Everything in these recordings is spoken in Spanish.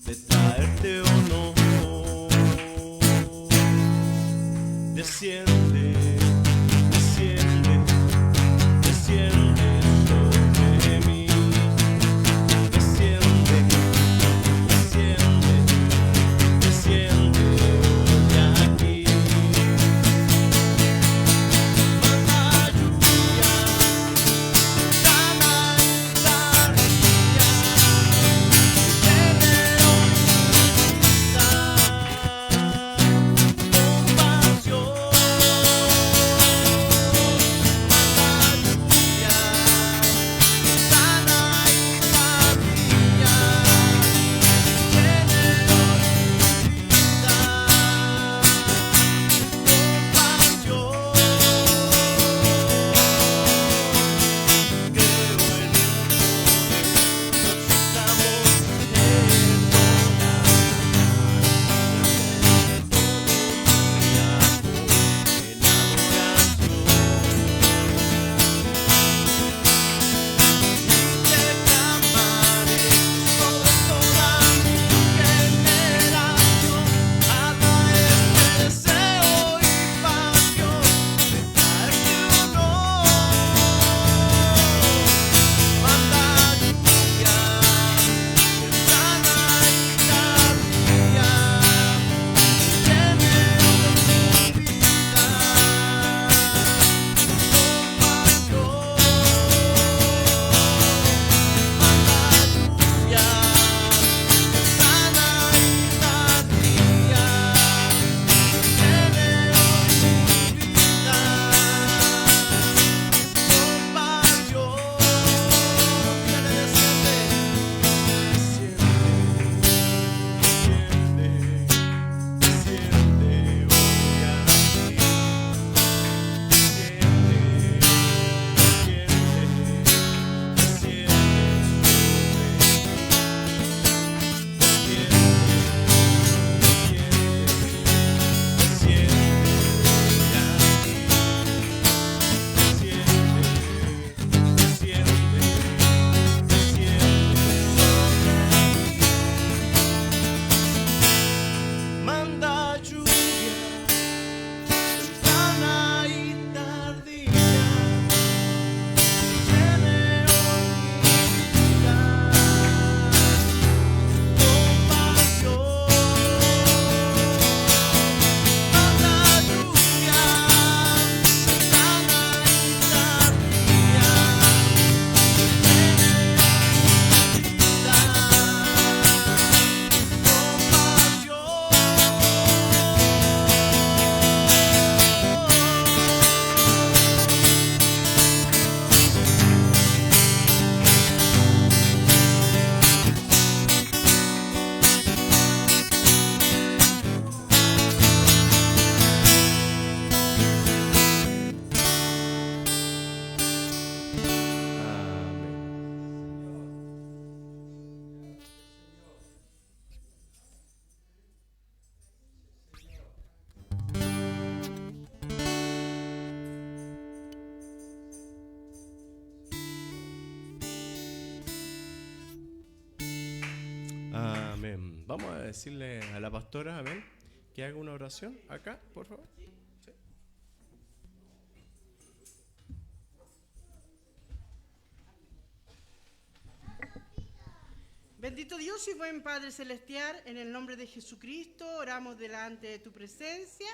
de traerte honor. Desciende, desciende, desciende sobre mí. Desciende, desciende, desciende hoy aquí. Manda lluvia, sana y tardía, Amén. Vamos a decirle a la pastora, amén, que haga una oración acá, por favor. Sí. Bendito Dios y buen Padre Celestial, en el nombre de Jesucristo oramos delante de tu presencia,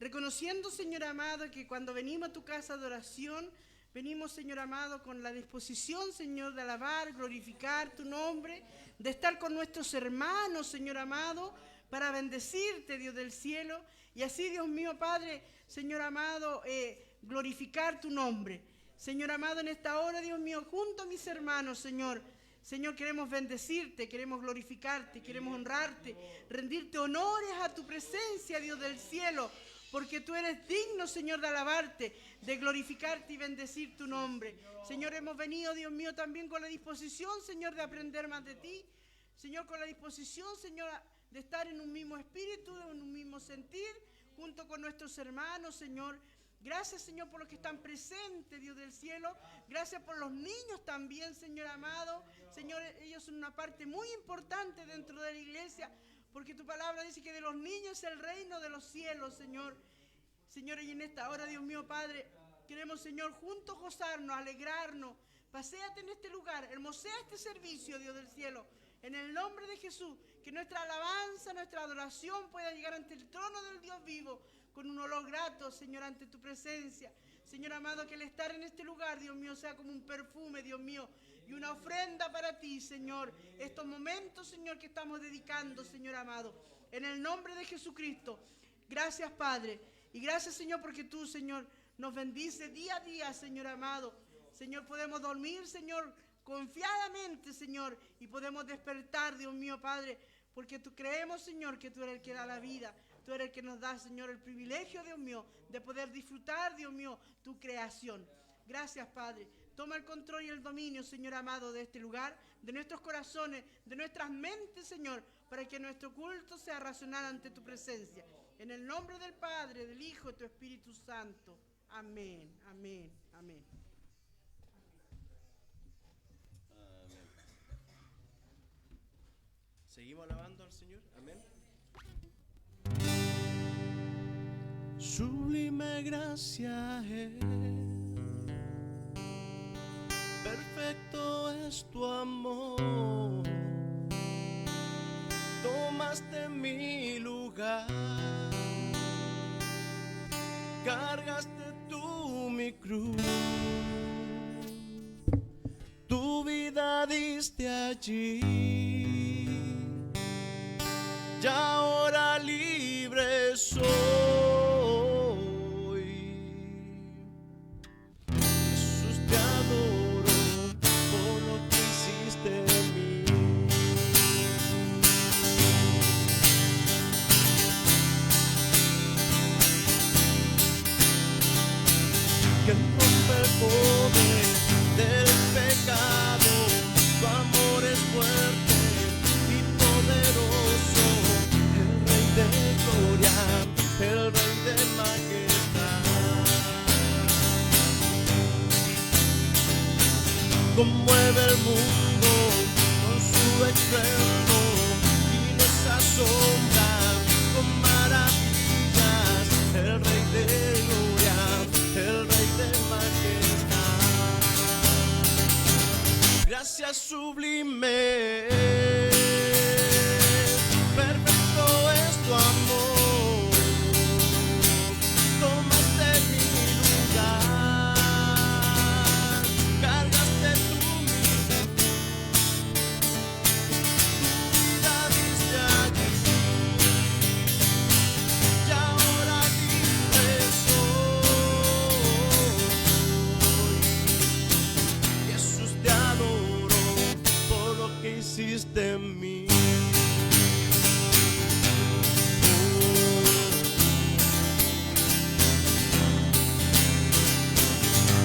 reconociendo, Señor amado, que cuando venimos a tu casa de oración, venimos, Señor amado, con la disposición, Señor, de alabar, glorificar tu nombre, de estar con nuestros hermanos, Señor amado, para bendecirte, Dios del cielo, y así, Dios mío, Padre, Señor amado, glorificar tu nombre. Señor amado, en esta hora, Dios mío, junto a mis hermanos, Señor, queremos bendecirte, queremos glorificarte, queremos honrarte, rendirte honores a tu presencia, Dios del cielo, porque tú eres digno, Señor, de alabarte, de glorificarte y bendecir tu nombre. Señor, hemos venido, Dios mío, también con la disposición, Señor, de aprender más de ti. Señor, con la disposición, Señor, de estar en un mismo espíritu, en un mismo sentir, junto con nuestros hermanos, Señor, Gracias, Señor, por los que están presentes, Dios del cielo. Gracias por los niños también, Señor amado. Señor, ellos son una parte muy importante dentro de la iglesia, porque tu palabra dice que de los niños es el reino de los cielos, Señor. Señor, y en esta hora, Dios mío, Padre, queremos, Señor, juntos gozarnos, alegrarnos. Paséate en este lugar, hermosea este servicio, Dios del cielo. En el nombre de Jesús, que nuestra alabanza, nuestra adoración pueda llegar ante el trono del Dios vivo, con un olor grato, Señor, ante tu presencia. Señor amado, que el estar en este lugar, Dios mío, sea como un perfume, Dios mío, y una ofrenda para ti, Señor. Estos momentos, Señor, que estamos dedicando, Señor amado, en el nombre de Jesucristo. Gracias, Padre, y gracias, Señor, porque tú, Señor, nos bendices día a día, Señor amado. Señor, podemos dormir, Señor, confiadamente, Señor, y podemos despertar, Dios mío, Padre, porque tú creemos, Señor, que tú eres el que da la vida. Tú eres el que nos da, Señor, el privilegio, Dios mío, de poder disfrutar, Dios mío, tu creación. Gracias, Padre. Toma el control y el dominio, Señor amado, de este lugar, de nuestros corazones, de nuestras mentes, Señor, para que nuestro culto sea racional ante tu presencia. En el nombre del Padre, del Hijo y de tu Espíritu Santo. Amén, amén, amén. Amén. Seguimos alabando al Señor. Amén. Sublime gracia es, perfecto es tu amor, tomaste mi lugar, cargaste tú mi cruz, tu vida diste allí, y ahora libre soy. Quien rompe el poder del pecado, tu amor es fuerte y poderoso, el Rey de gloria, el Rey de majestad. Conmueve el mundo con su estruendo y nos asombra con maravillas, el Rey de gloria, el Rey de majestad. Gracias sublime, perfecto es tu amor, tomaste mi lugar, cargaste tú mi cruz, tu vida diste allí, y ahora libre soy. Jesús, te adoro por lo que hiciste en mí.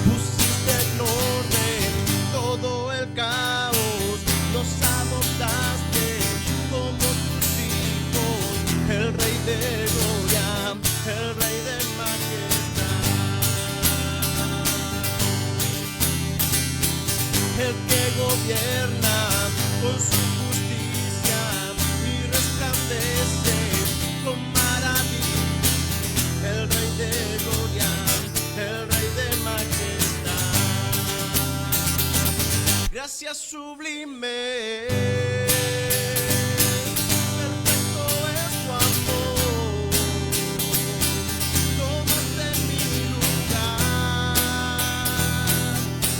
Pusiste en orden todo el caos, nos adoptaste como tus hijos, el Rey de gloria, el Rey de majestad. El que gobierna con su justicia y resplandece con maravilla, el Rey de gloria, el Rey de majestad. Gracias sublime, perfecto es tu amor, tomaste mi lugar,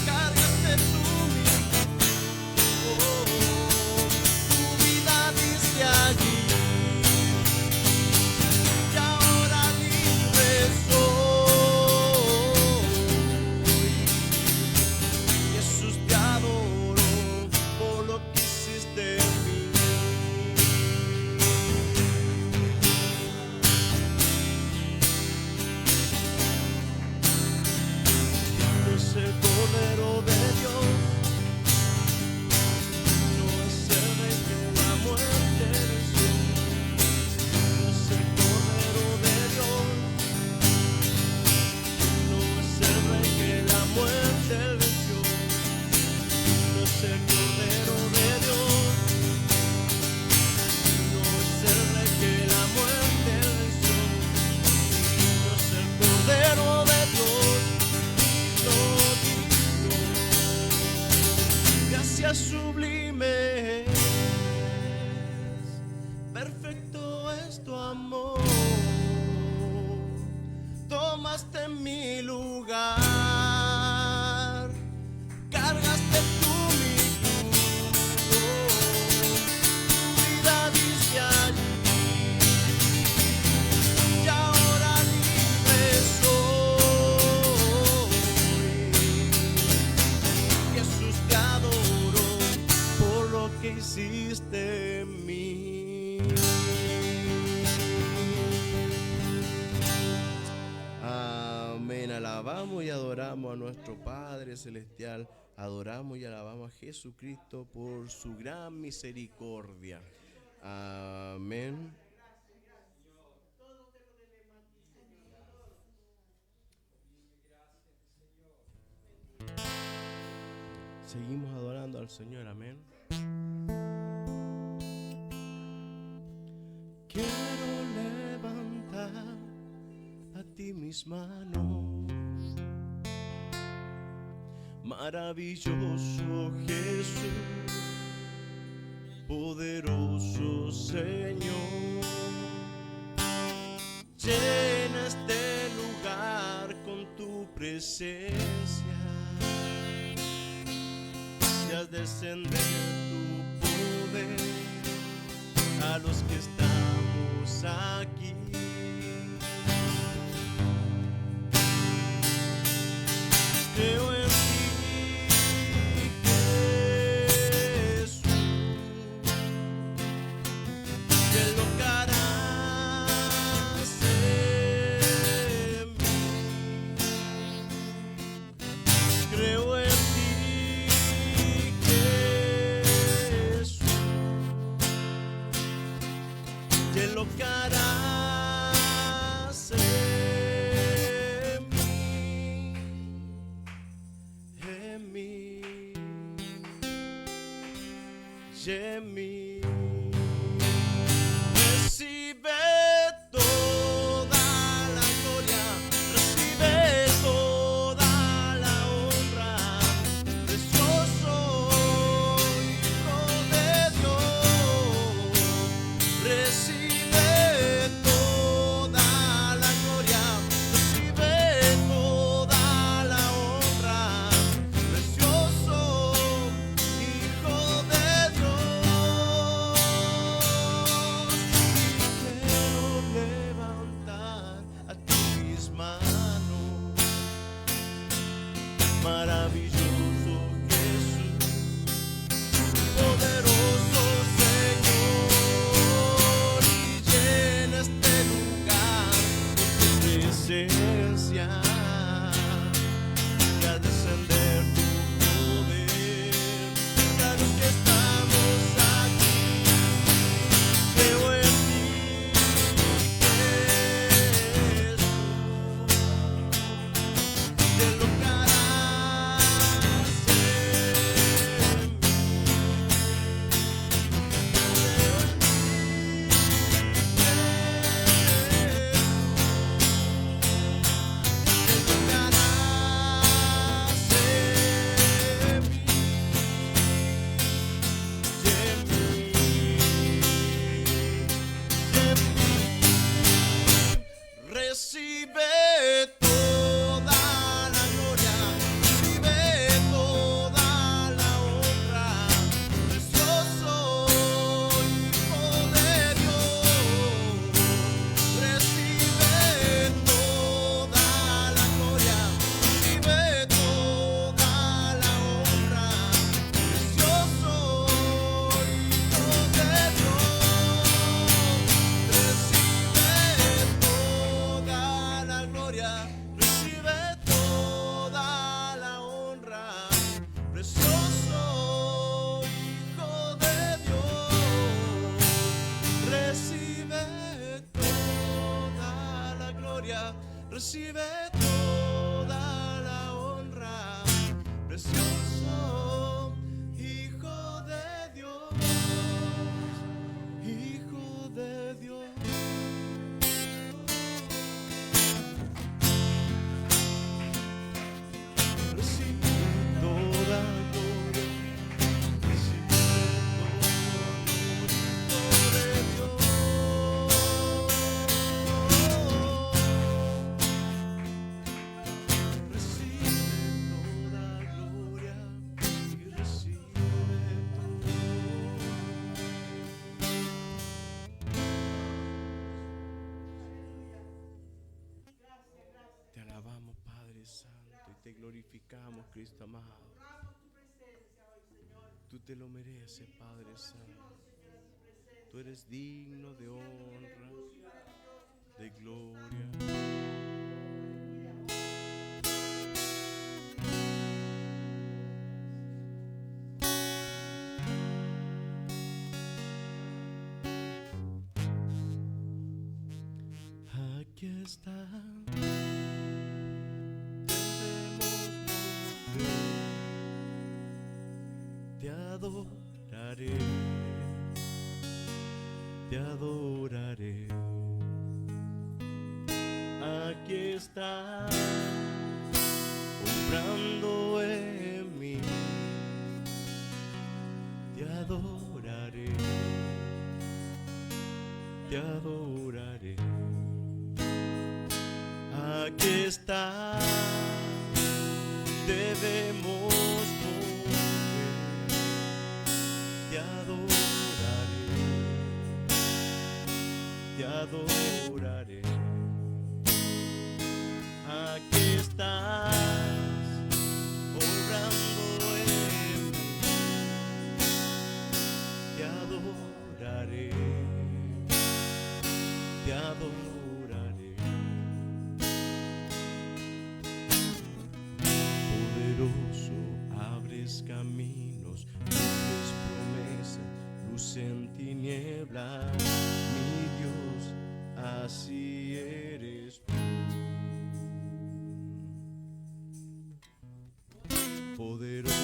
cargaste tú mi cruz, tu vida diste allí, y ahora libre soy. Jesús, te adoro por lo que hiciste gracia sublime es, perfecto es tu amor. Tomaste mi lugar, cargaste tú mi cruz, tu vida diste allí, y ahora libre soy. Jesús, te adoro por lo que hiciste en mí. Amén. Alabamos y adoramos a nuestro Padre Celestial. Adoramos y alabamos a Jesucristo por su gran misericordia. Amén. Seguimos adorando al Señor. Amén. Quiero levantar a ti mis manos. Maravilloso Jesús, poderoso Señor, llena este lugar con tu presencia. Haz descender tu poder a los que estamos aquí. Creo en lo que harás en mí, en mí. Recibe toda la gloria, recibe toda la honra, precioso Hijo de Dios. Recibe toda la gloria, recibe toda la honra, precioso Hijo de Dios. Y quiero levantar a ti mis manos. Maravilloso Jesús, poderoso Señor, y llena este lugar con tu presencia. Y al descender tu poder a los que estamos aquí. Creo en ti, Jesús, de lo que harás en mí. Recibe toda la gloria, recibe toda la honra, precioso Hijo de Dios. Recibe toda la gloria, recibe toda la honra, precioso Hijo de Dios. Recibe toda la gloria, recibe toda la honra, precioso Hijo de Dios. Recibe toda la gloria, recibe toda la honra, precioso Hijo de Dios, Hijo de Dios. Recibe toda gloria, glorificamos, Cristo amado. Tú te lo mereces, Padre Santo. Tú eres digno de honra, de gloria. Aquí está. Te adoraré, te adoraré. Aquí está, obrando en mí. Te adoraré, te adoraré. Aquí está, debemos mover. Te adoraré, te adoraré. Aquí estás, obrando en mí. Te adoraré, te adoraré. Abres caminos, cumples promesas, luz en tinieblas, mi Dios, así eres tú. Poderoso,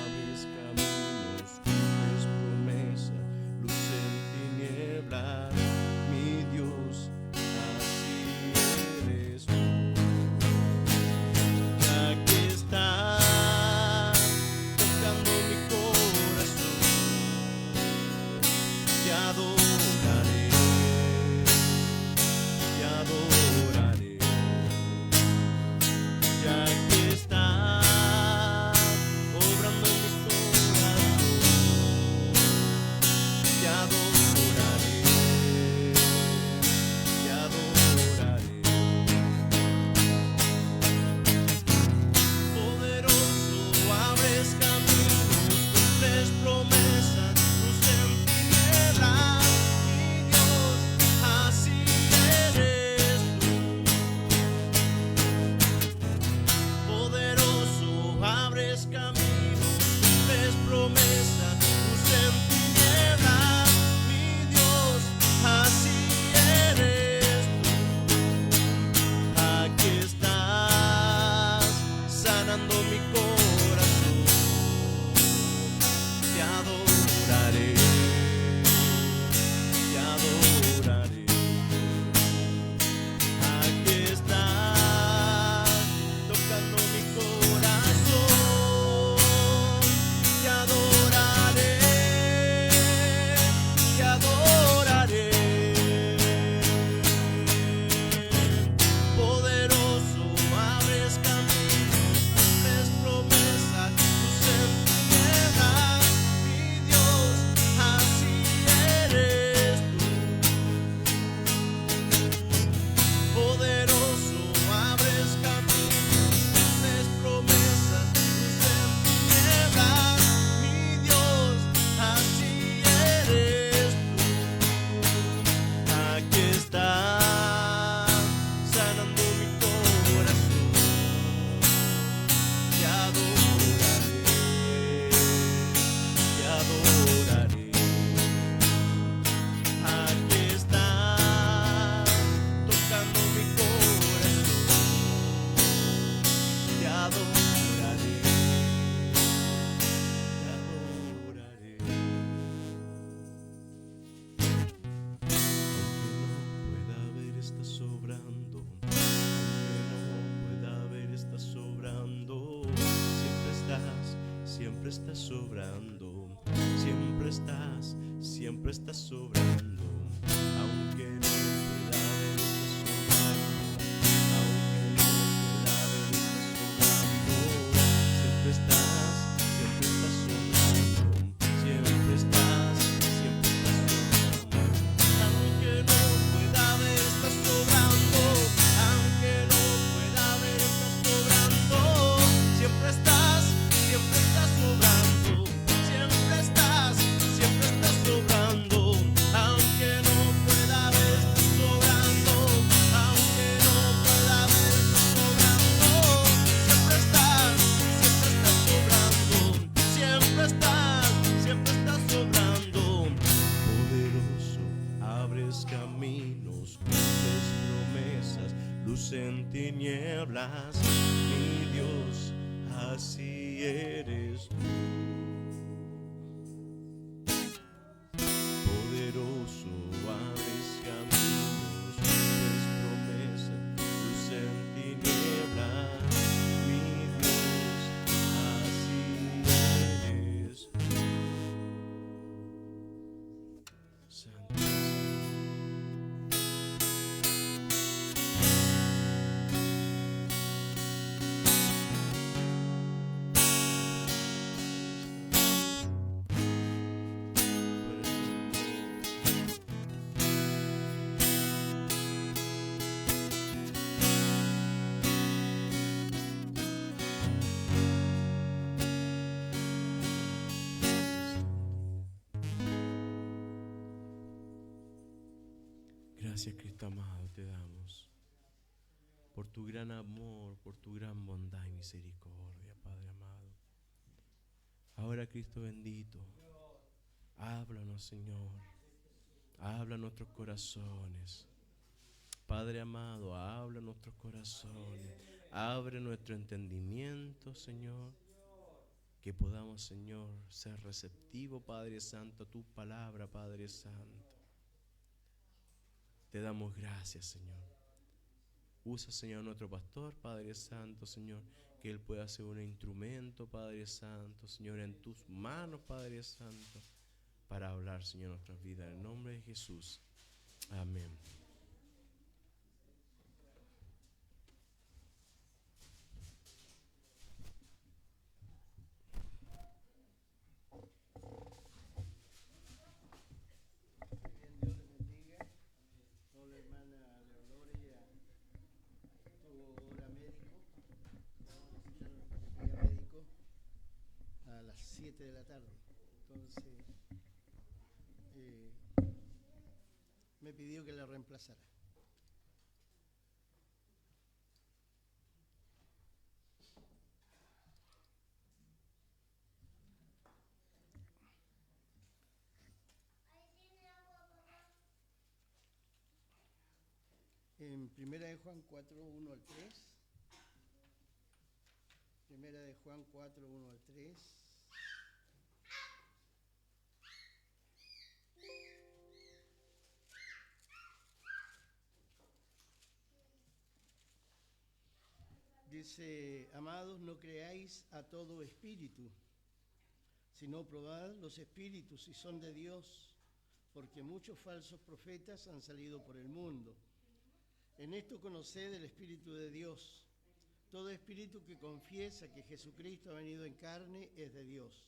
abres caminos, cumples promesas, luz en tinieblas, mi Dios, así eres tú. Estás sobrando, siempre estás sobrando, aunque no pueda ver, estás sobrando, aunque no pueda ver, estás sobrando, siempre estás sobrando, siempre estás sobrando, aunque no pueda ver, estás sobrando, aunque no pueda ver, estás sobrando. tinieblas, mi Dios, así eres tú. Poderoso, abres caminos, cumples promesas, luz en tinieblas, mi Dios, así eres tú. Santo. Gracias, Cristo amado, te damos por tu gran amor, por tu gran bondad y misericordia, Padre amado. Ahora, Cristo bendito, háblanos, Señor, habla nuestros corazones. Padre amado, habla nuestros corazones, abre nuestro entendimiento, Señor, que podamos, Señor, ser receptivos, Padre Santo, a tu palabra, Padre Santo. Te damos gracias, Señor. Usa, Señor, nuestro pastor, Padre Santo, Señor, que él pueda ser un instrumento, Padre Santo, Señor, en tus manos, Padre Santo, para hablar, Señor, nuestras vidas. En el nombre de Jesús. Amén. A las 7 de la tarde. Entonces me pidió que la reemplazara. En Primera de Juan 4, 1 al 3. Primera de Juan 4, 1 al 3. Dice: amados, no creáis a todo espíritu, sino probad los espíritus si son de Dios, porque muchos falsos profetas han salido por el mundo. En esto conoced el Espíritu de Dios. Todo espíritu que confiesa que Jesucristo ha venido en carne es de Dios.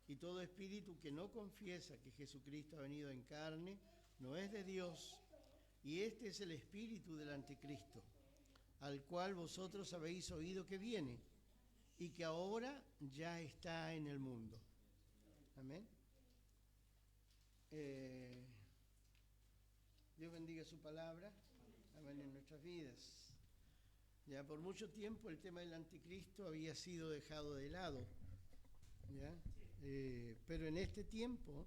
Y todo espíritu que no confiesa que Jesucristo ha venido en carne no es de Dios. Y este es el espíritu del anticristo, al cual vosotros habéis oído que viene y que ahora ya está en el mundo. Amén. Dios bendiga su palabra. Amén, en nuestras vidas. Ya por mucho tiempo el tema del anticristo había sido dejado de lado, ¿ya? Pero en este tiempo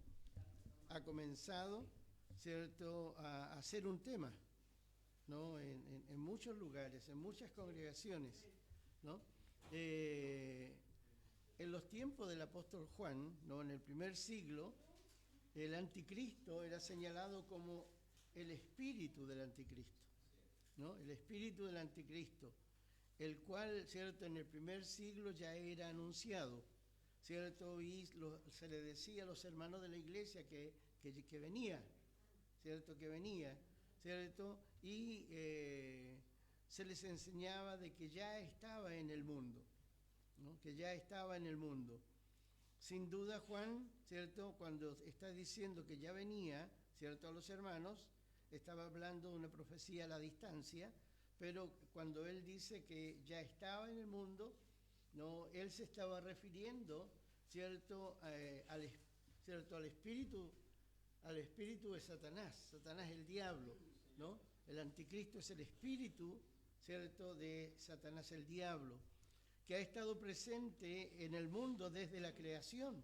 ha comenzado, ¿cierto?, a ser un tema, ¿no? En muchos lugares, en muchas congregaciones, ¿no? En los tiempos del apóstol Juan, ¿no?, en el primer siglo, el anticristo era señalado como el espíritu del anticristo, ¿no? El espíritu del anticristo, el cual, ¿cierto?, en el primer siglo ya era anunciado, ¿cierto? Y se le decía a los hermanos de la iglesia que venía, ¿cierto? Que venía, ¿cierto? Y se les enseñaba de que ya estaba en el mundo, ¿no? Que ya estaba en el mundo. Sin duda Juan, ¿cierto?, cuando está diciendo que ya venía, ¿cierto?, a los hermanos, estaba hablando de una profecía a la distancia, pero cuando él dice que ya estaba en el mundo, ¿no?, él se estaba refiriendo, ¿cierto?, al espíritu de Satanás el diablo, ¿no? El anticristo es el espíritu, ¿cierto?, de Satanás el diablo, que ha estado presente en el mundo desde la creación,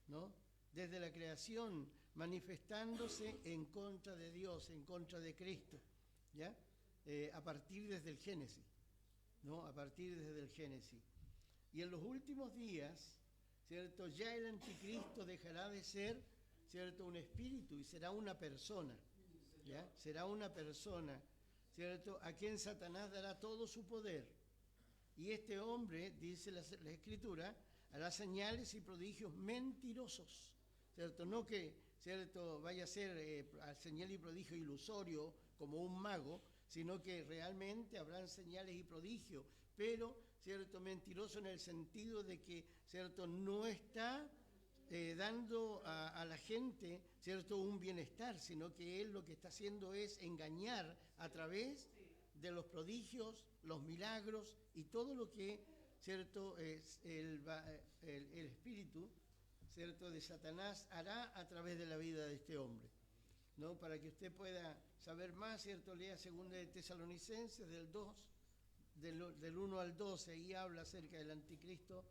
¿no? Desde la creación, manifestándose en contra de Dios, en contra de Cristo, ¿ya? A partir desde el Génesis, ¿no? A partir desde el Génesis. Y en los últimos días, ¿cierto? Ya el anticristo dejará de ser, ¿cierto?, un espíritu y será una persona, ¿ya? Será una persona, ¿cierto?, a quien Satanás dará todo su poder. Y este hombre, dice la Escritura, hará señales y prodigios mentirosos, ¿cierto? No que, ¿cierto?, vaya a ser señal y prodigio ilusorio como un mago, sino que realmente habrán señales y prodigios, pero, ¿cierto?, mentiroso en el sentido de que, ¿cierto?, no está dando a la gente, ¿cierto?, un bienestar, sino que él lo que está haciendo es engañar a través de los prodigios, los milagros y todo lo que, ¿cierto?, el espíritu, ¿cierto?, de Satanás hará a través de la vida de este hombre, ¿no? Para que usted pueda saber más, ¿cierto?, lea 2 de Tesalonicenses del 1 al 12, ahí habla acerca del anticristo,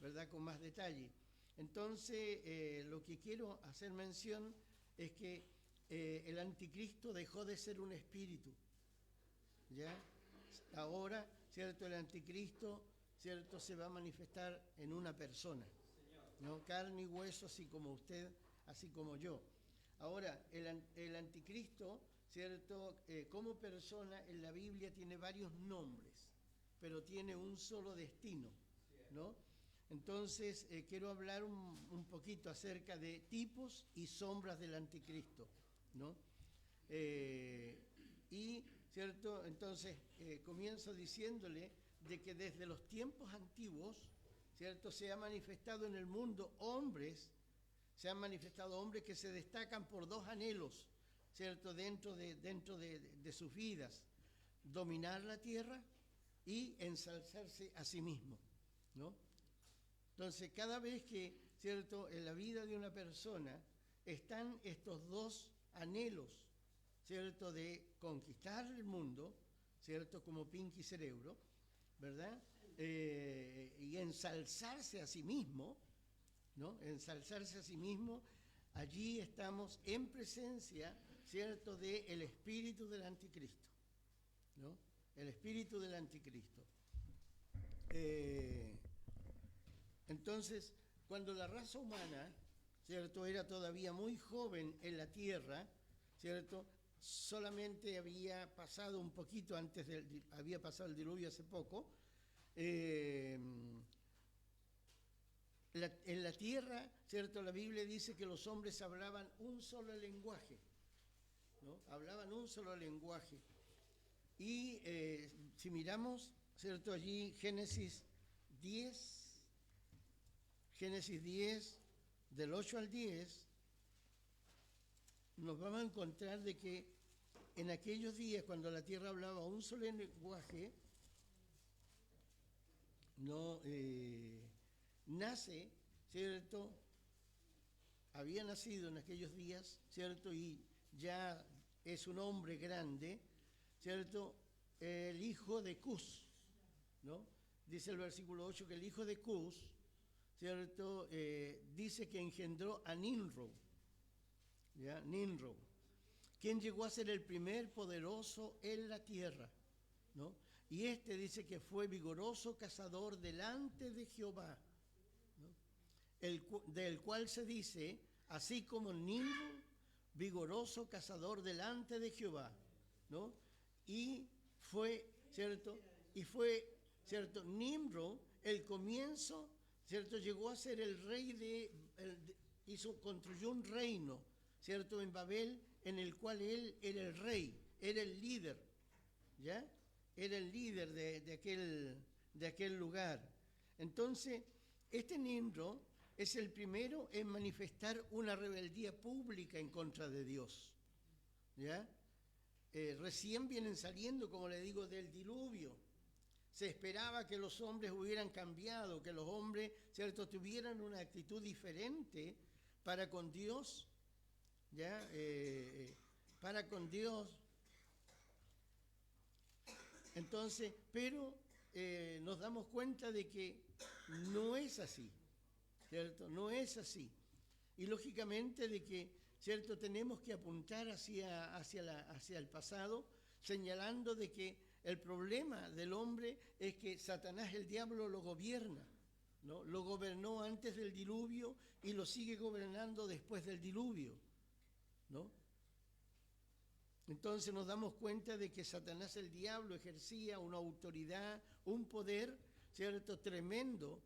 ¿verdad?, con más detalle. Entonces, lo que quiero hacer mención es que el anticristo dejó de ser un espíritu, ¿ya? Ahora, ¿cierto?, el anticristo, ¿cierto?, se va a manifestar en una persona, ¿no? Carne y hueso, así como usted, así como yo. Ahora, el anticristo, ¿cierto?, como persona en la Biblia tiene varios nombres, pero tiene un solo destino, ¿no? Entonces, quiero hablar un poquito acerca de tipos y sombras del anticristo, ¿no? Y, ¿cierto? Entonces, comienzo diciéndole de que desde los tiempos antiguos, ¿cierto?, se han manifestado en el mundo hombres que se destacan por dos anhelos, ¿cierto?, dentro de sus vidas: dominar la tierra y ensalzarse a sí mismo, ¿no? Entonces, cada vez que, ¿cierto?, en la vida de una persona están estos dos anhelos, ¿cierto?, de conquistar el mundo, ¿cierto?, como Pinky Cerebro, ¿verdad?, y ensalzarse a sí mismo, ¿no? Ensalzarse a sí mismo, allí estamos en presencia, ¿cierto?, del espíritu del anticristo, ¿no? El espíritu del anticristo. Entonces, cuando la raza humana, ¿cierto?, era todavía muy joven en la tierra, ¿cierto?, solamente había pasado un poquito había pasado el diluvio hace poco, en la tierra, ¿cierto?, la Biblia dice que los hombres hablaban un solo lenguaje, ¿no? Hablaban un solo lenguaje. Y si miramos, ¿cierto?, allí Génesis 10, del 8 al 10, nos vamos a encontrar de que en aquellos días, cuando la tierra hablaba un solo lenguaje, no nace, ¿cierto?, había nacido en aquellos días, ¿cierto?, y ya es un hombre grande, ¿cierto?, el hijo de Cus, ¿no? Dice el versículo 8 que el hijo de Cus, ¿cierto?, dice que engendró a Nimrod, ¿ya? Nimrod, quien llegó a ser el primer poderoso en la tierra, ¿no? Y este dice que fue vigoroso cazador delante de Jehová, ¿no? Del cual se dice, así como Nimrod, vigoroso cazador delante de Jehová, ¿no? Y fue, ¿cierto? ¿Cierto? Nimrod, el comienzo, ¿cierto?, llegó a ser el rey construyó un reino, ¿cierto?, en Babel, en el cual él era el rey, era el líder, ¿ya? Era el líder de aquel lugar. Entonces, este Nimrod es el primero en manifestar una rebeldía pública en contra de Dios, ¿ya? Recién vienen saliendo, como le digo, del diluvio. Se esperaba que los hombres hubieran cambiado, que los hombres, ¿cierto?, tuvieran una actitud diferente para con Dios, ¿ya? Para con Dios. Entonces, pero nos damos cuenta de que no es así, ¿cierto? No es así. Y lógicamente de que, ¿cierto?, tenemos que apuntar hacia el pasado, señalando de que El problema del hombre es que Satanás, el diablo, lo gobierna, ¿no? Lo gobernó antes del diluvio y lo sigue gobernando después del diluvio, ¿no? Entonces nos damos cuenta de que Satanás, el diablo, ejercía una autoridad, un poder, ¿cierto?, tremendo,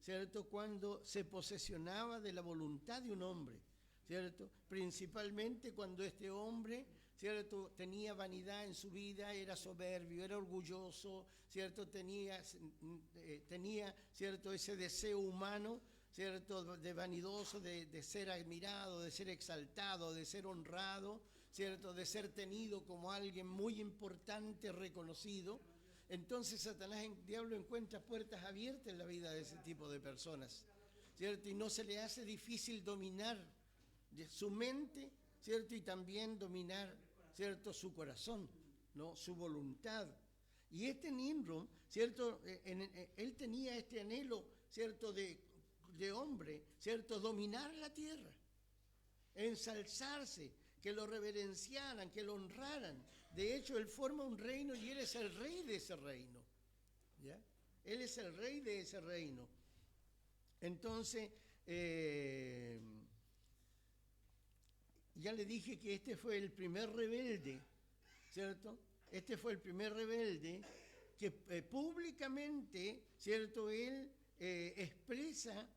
¿cierto?, cuando se posesionaba de la voluntad de un hombre, ¿cierto? Principalmente cuando este hombre, ¿cierto?, tenía vanidad en su vida, era soberbio, era orgulloso, ¿cierto?, tenía, ¿cierto?, ese deseo humano, ¿cierto?, de vanidoso, de ser admirado, de ser exaltado, de ser honrado, ¿cierto?, de ser tenido como alguien muy importante, reconocido. Entonces Satanás, el diablo, encuentra puertas abiertas en la vida de ese tipo de personas, ¿cierto? Y no se le hace difícil dominar su mente, ¿cierto?, y también dominar, ¿cierto?, su corazón, ¿no?, su voluntad. Y este Nimrod, ¿cierto?, él tenía este anhelo, ¿cierto?, de hombre, ¿cierto?, dominar la tierra, ensalzarse, que lo reverenciaran, que lo honraran. De hecho, él forma un reino y él es el rey de ese reino, ¿ya? Él es el rey de ese reino. Entonces, ya le dije que este fue el primer rebelde, ¿cierto? Este fue el primer rebelde que públicamente, ¿cierto?, él expresa,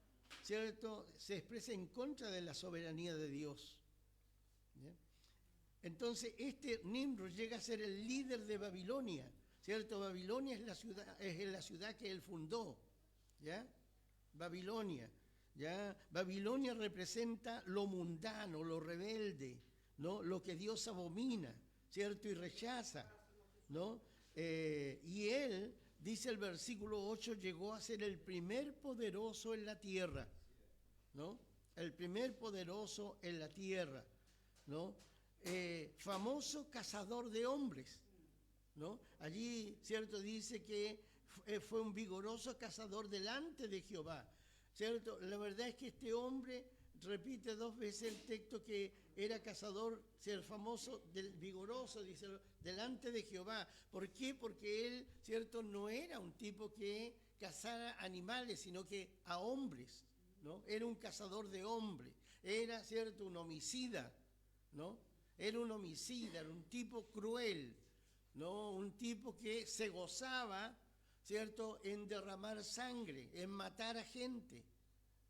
¿cierto?, se expresa en contra de la soberanía de Dios. ¿Bien? Entonces, este Nimrod llega a ser el líder de Babilonia, ¿cierto? Babilonia es la ciudad que él fundó, ¿ya? Babilonia, ¿ya? Babilonia representa lo mundano, lo rebelde, ¿no?, lo que Dios abomina, ¿cierto?, y rechaza, ¿no? Y él, dice el versículo 8, llegó a ser el primer poderoso en la tierra, ¿no? El primer poderoso en la tierra, ¿no? Famoso cazador de hombres, ¿no? Allí, ¿cierto?, dice que fue un vigoroso cazador delante de Jehová, ¿cierto? La verdad es que este hombre repite 2 veces el texto que era cazador, el famoso, vigoroso, dice, delante de Jehová. ¿Por qué? Porque él, ¿cierto?, no era un tipo que cazara animales, sino que a hombres, ¿no? Era un cazador de hombres, era, ¿cierto?, un homicida, ¿no? Era un homicida, era un tipo cruel, ¿no? Un tipo que se gozaba, ¿cierto?, en derramar sangre, en matar a gente,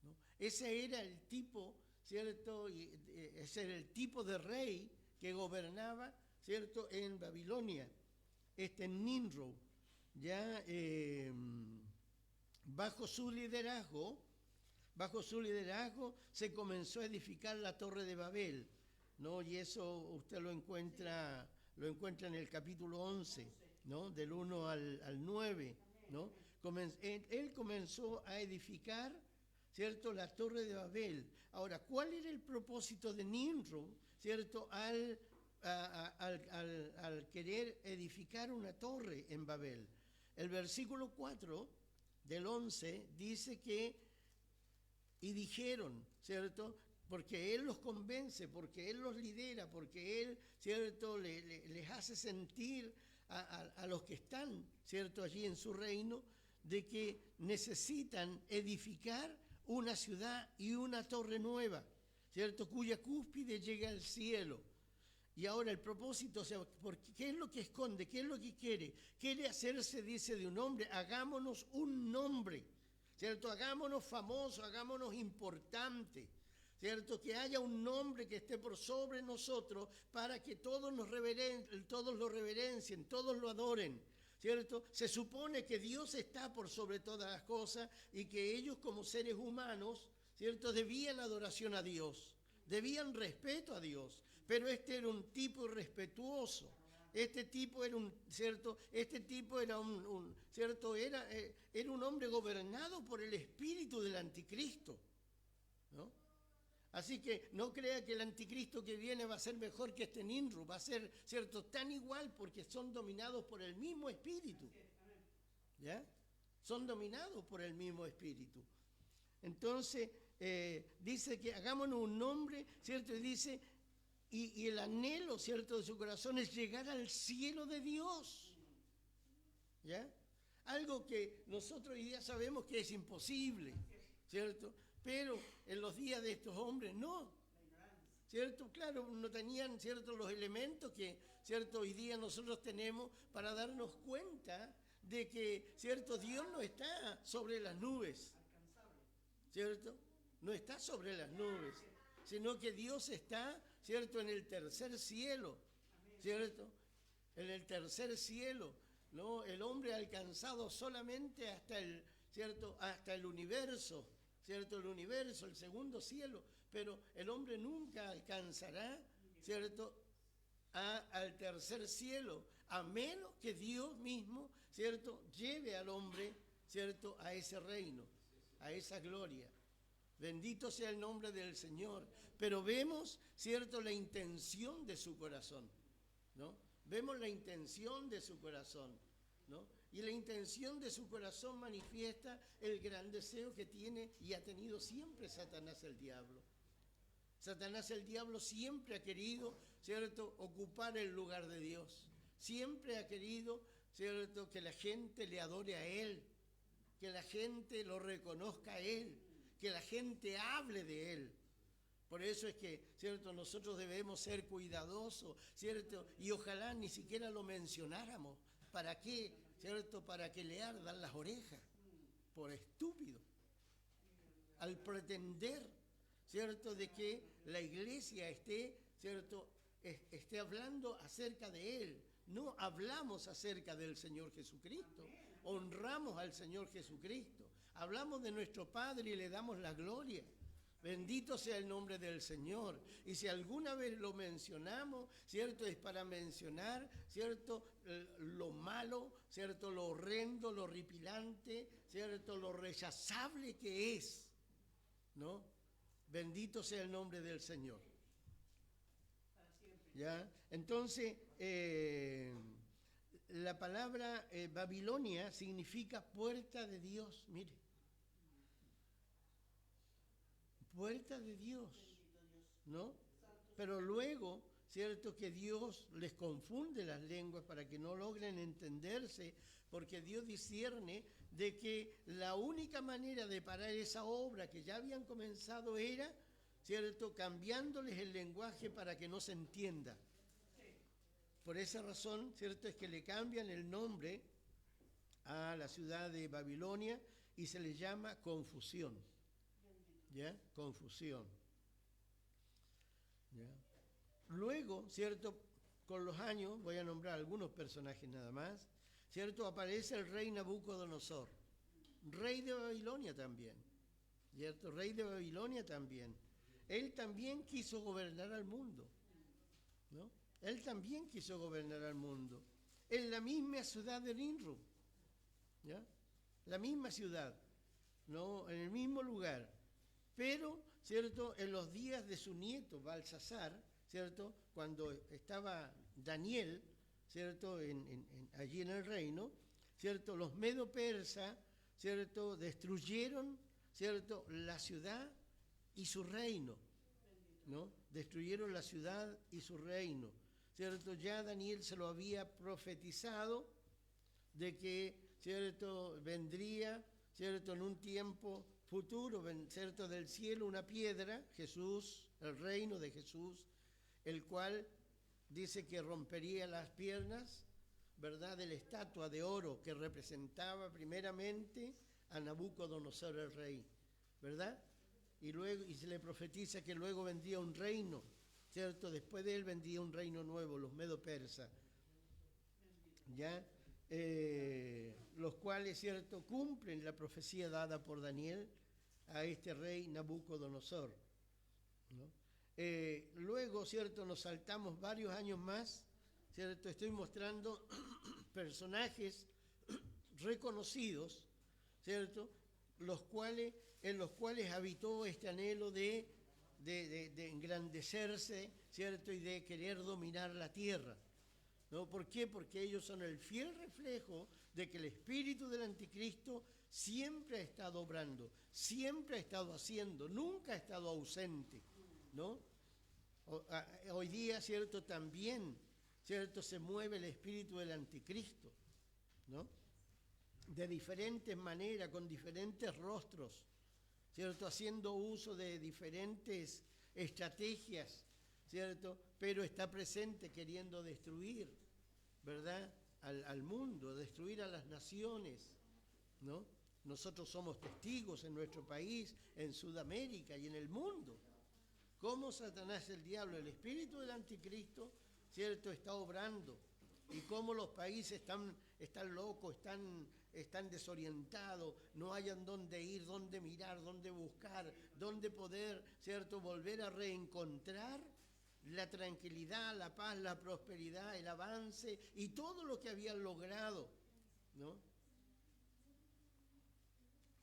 ¿no? Ese era el tipo, ¿cierto?, ese era el tipo de rey que gobernaba, ¿cierto?, en Babilonia, este Nimrod, ya bajo su liderazgo se comenzó a edificar la Torre de Babel, ¿no? Y eso usted lo encuentra en el capítulo 11, ¿no?, del 1 al 9, ¿no? Él comenzó a edificar, ¿cierto?, la Torre de Babel. Ahora, ¿cuál era el propósito de Nimrod, ¿cierto?, al querer edificar una torre en Babel? El versículo 4 del 11 dice que, y dijeron, ¿cierto?, porque él los convence, porque él los lidera, porque él, ¿cierto?, les hace sentir a los que están, ¿cierto?, allí en su reino, de que necesitan edificar una ciudad y una torre nueva, ¿cierto?, cuya cúspide llega al cielo. Y ahora el propósito, o sea, ¿qué es lo que esconde? ¿Qué es lo que quiere? Quiere hacerse, dice, de un hombre, hagámonos un nombre, ¿cierto? Hagámonos famosos, hagámonos importantes, ¿cierto? Que haya un nombre que esté por sobre nosotros para que todos lo reverencien, todos lo adoren, ¿cierto? Se supone que Dios está por sobre todas las cosas y que ellos como seres humanos, ¿cierto?, debían adoración a Dios, debían respeto a Dios, pero este era un tipo irrespetuoso. Este tipo era era un hombre gobernado por el espíritu del anticristo, ¿no? Así que no crea que el anticristo que viene va a ser mejor que este Nimrod, va a ser, ¿cierto?, tan igual, porque son dominados por el mismo espíritu, ¿ya? Son dominados por el mismo espíritu. Entonces, dice que hagámonos un nombre, ¿cierto? Y dice, y el anhelo, ¿cierto?, de su corazón es llegar al cielo de Dios, ¿ya? Algo que nosotros hoy día sabemos que es imposible, ¿cierto? Pero en los días de estos hombres no, ¿cierto? Claro, no tenían, ¿cierto?, los elementos que, ¿cierto?, hoy día nosotros tenemos para darnos cuenta de que, ¿cierto?, Dios no está sobre las nubes, ¿cierto? No está sobre las nubes, sino que Dios está, ¿cierto?, en el tercer cielo, ¿cierto? En el tercer cielo, ¿no? El hombre ha alcanzado solamente hasta el, ¿cierto?, hasta el universo, ¿cierto? El universo, el segundo cielo, pero el hombre nunca alcanzará, ¿cierto?, al tercer cielo, a menos que Dios mismo, ¿cierto?, lleve al hombre, ¿cierto?, a ese reino, a esa gloria. Bendito sea el nombre del Señor. Pero vemos, ¿cierto?, la intención de su corazón, ¿no? Vemos la intención de su corazón, ¿no? Y la intención de su corazón manifiesta el gran deseo que tiene y ha tenido siempre Satanás el diablo. Satanás el diablo siempre ha querido, ¿cierto?, ocupar el lugar de Dios. Siempre ha querido, ¿cierto?, que la gente le adore a Él, que la gente lo reconozca a Él, que la gente hable de Él. Por eso es que, ¿cierto?, nosotros debemos ser cuidadosos, ¿cierto? Y ojalá ni siquiera lo mencionáramos. ¿Para qué? ¿Cierto? Para que le ardan las orejas, por estúpido. Al pretender, ¿cierto?, de que la iglesia esté, ¿cierto?, esté hablando acerca de Él. No hablamos acerca del Señor Jesucristo. Honramos al Señor Jesucristo. Hablamos de nuestro Padre y le damos la gloria. Bendito sea el nombre del Señor. Y si alguna vez lo mencionamos, ¿cierto?, es para mencionar, ¿cierto?, lo malo, ¿cierto?, lo horrendo, lo horripilante, ¿cierto?, lo rechazable que es, ¿no? Bendito sea el nombre del Señor. ¿Ya? Entonces, la palabra Babilonia significa puerta de Dios, mire. Puerta de Dios, ¿no? Pero luego, ¿cierto?, que Dios les confunde las lenguas para que no logren entenderse, porque Dios discierne de que la única manera de parar esa obra que ya habían comenzado era, ¿cierto?, cambiándoles el lenguaje para que no se entienda. Por esa razón, ¿cierto?, es que le cambian el nombre a la ciudad de Babilonia y se le llama confusión. ¿Ya? Confusión. ¿Ya? Luego, ¿cierto?, con los años, voy a nombrar algunos personajes nada más, ¿cierto?, aparece el rey Nabucodonosor, rey de Babilonia también, ¿cierto? Rey de Babilonia también. Él también quiso gobernar al mundo, ¿no? Él también quiso gobernar al mundo, en la misma ciudad de Nimrud, ¿ya? La misma ciudad, ¿no?, en el mismo lugar. Pero, ¿cierto?, en los días de su nieto Balsasar, ¿cierto?, cuando estaba Daniel, ¿cierto?, allí en el reino, ¿cierto?, los medo-persas, ¿cierto?, destruyeron, ¿cierto?, la ciudad y su reino, ¿no? Destruyeron la ciudad y su reino, ¿cierto? Ya Daniel se lo había profetizado de que, ¿cierto?, vendría, ¿cierto?, en un tiempo futuro, ¿cierto?, del cielo una piedra, Jesús, el reino de Jesús, el cual dice que rompería las piernas, ¿verdad?, de la estatua de oro que representaba primeramente a Nabucodonosor el rey, ¿verdad? Y luego, y se le profetiza que luego vendría un reino, ¿cierto? Después de él vendría un reino nuevo, los medo-persas, ¿ya? Los cuales, ¿cierto?, cumplen la profecía dada por Daniel a este rey Nabucodonosor, ¿no? Luego, ¿cierto?, nos saltamos varios años más, ¿cierto? Estoy mostrando personajes reconocidos, ¿cierto?, en los cuales habitó este anhelo de engrandecerse, ¿cierto?, y de querer dominar la tierra, ¿no? ¿Por qué? Porque ellos son el fiel reflejo de que el espíritu del anticristo siempre ha estado obrando, siempre ha estado haciendo, nunca ha estado ausente, ¿no? Hoy día, ¿cierto?, también, ¿cierto?, se mueve el espíritu del anticristo, ¿no? de diferentes maneras, con diferentes rostros, ¿cierto? Haciendo uso de diferentes estrategias, ¿cierto? Pero está presente queriendo destruir, ¿verdad? Al mundo, destruir a las naciones, ¿no? Nosotros somos testigos en nuestro país, en Sudamérica y en el mundo. Cómo Satanás, el diablo, el espíritu del anticristo, ¿cierto?, está obrando. Y cómo los países están locos, están desorientados, no hayan dónde ir, dónde mirar, dónde buscar, dónde poder, ¿cierto?, volver a reencontrar la tranquilidad, la paz, la prosperidad, el avance y todo lo que habían logrado, ¿no?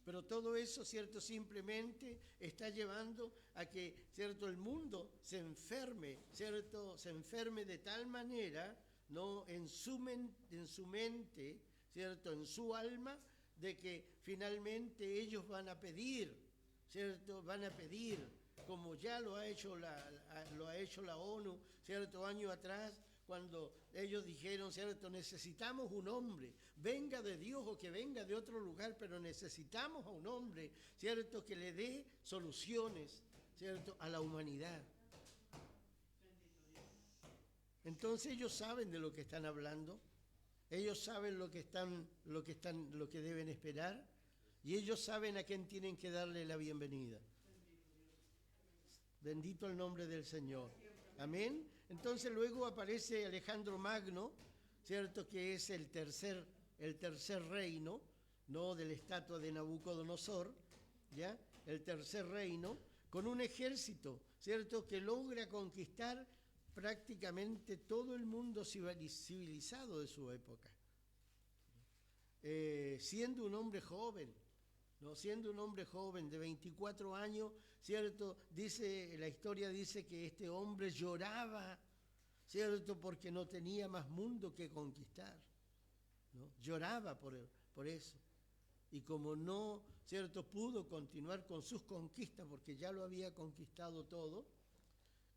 Pero todo eso, ¿cierto?, simplemente está llevando a que, ¿cierto?, el mundo se enferme, ¿cierto?, se enferme de tal manera, ¿no?, en su mente, ¿cierto?, en su alma, de que finalmente ellos van a pedir, ¿cierto?, van a pedir, como ya lo ha hecho la ONU, ¿cierto?, años atrás, cuando ellos dijeron, ¿cierto?, necesitamos un hombre, venga de Dios o que venga de otro lugar, pero necesitamos a un hombre, ¿cierto?, que le dé soluciones, ¿cierto?, a la humanidad. Entonces ellos saben de lo que están hablando, ellos saben lo que deben esperar, y ellos saben a quién tienen que darle la bienvenida. Bendito el nombre del Señor. Amén. Entonces luego aparece Alejandro Magno, ¿cierto?, que es el tercer reino, ¿no?, de la estatua de Nabucodonosor, ¿ya? El tercer reino, con un ejército, ¿cierto?, que logra conquistar prácticamente todo el mundo civilizado de su época. Siendo un hombre joven, ¿no?, siendo un hombre joven de 24 años, ¿cierto? La historia dice que este hombre lloraba, ¿cierto?, porque no tenía más mundo que conquistar, ¿no? Lloraba por eso. Y como no, ¿cierto?, pudo continuar con sus conquistas porque ya lo había conquistado todo,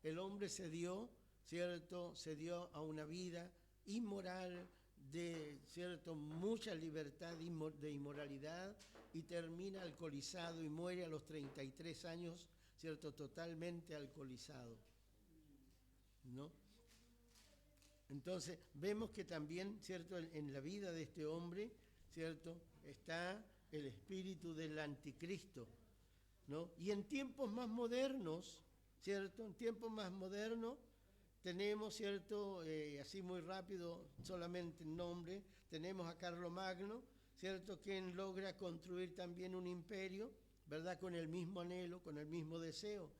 el hombre se dio, ¿cierto?, se dio a una vida inmoral, de, ¿cierto?, mucha libertad de inmoralidad, y termina alcoholizado y muere a los 33 años, ¿cierto?, totalmente alcoholizado, ¿no? Entonces vemos que también, ¿cierto?, en la vida de este hombre, ¿cierto?, está el espíritu del anticristo, ¿no? Y en tiempos más modernos, ¿cierto?, en tiempos más modernos tenemos, ¿cierto?, así muy rápido, solamente en nombre, tenemos a Carlomagno, ¿cierto?, quien logra construir también un imperio, ¿verdad?, con el mismo anhelo, con el mismo deseo.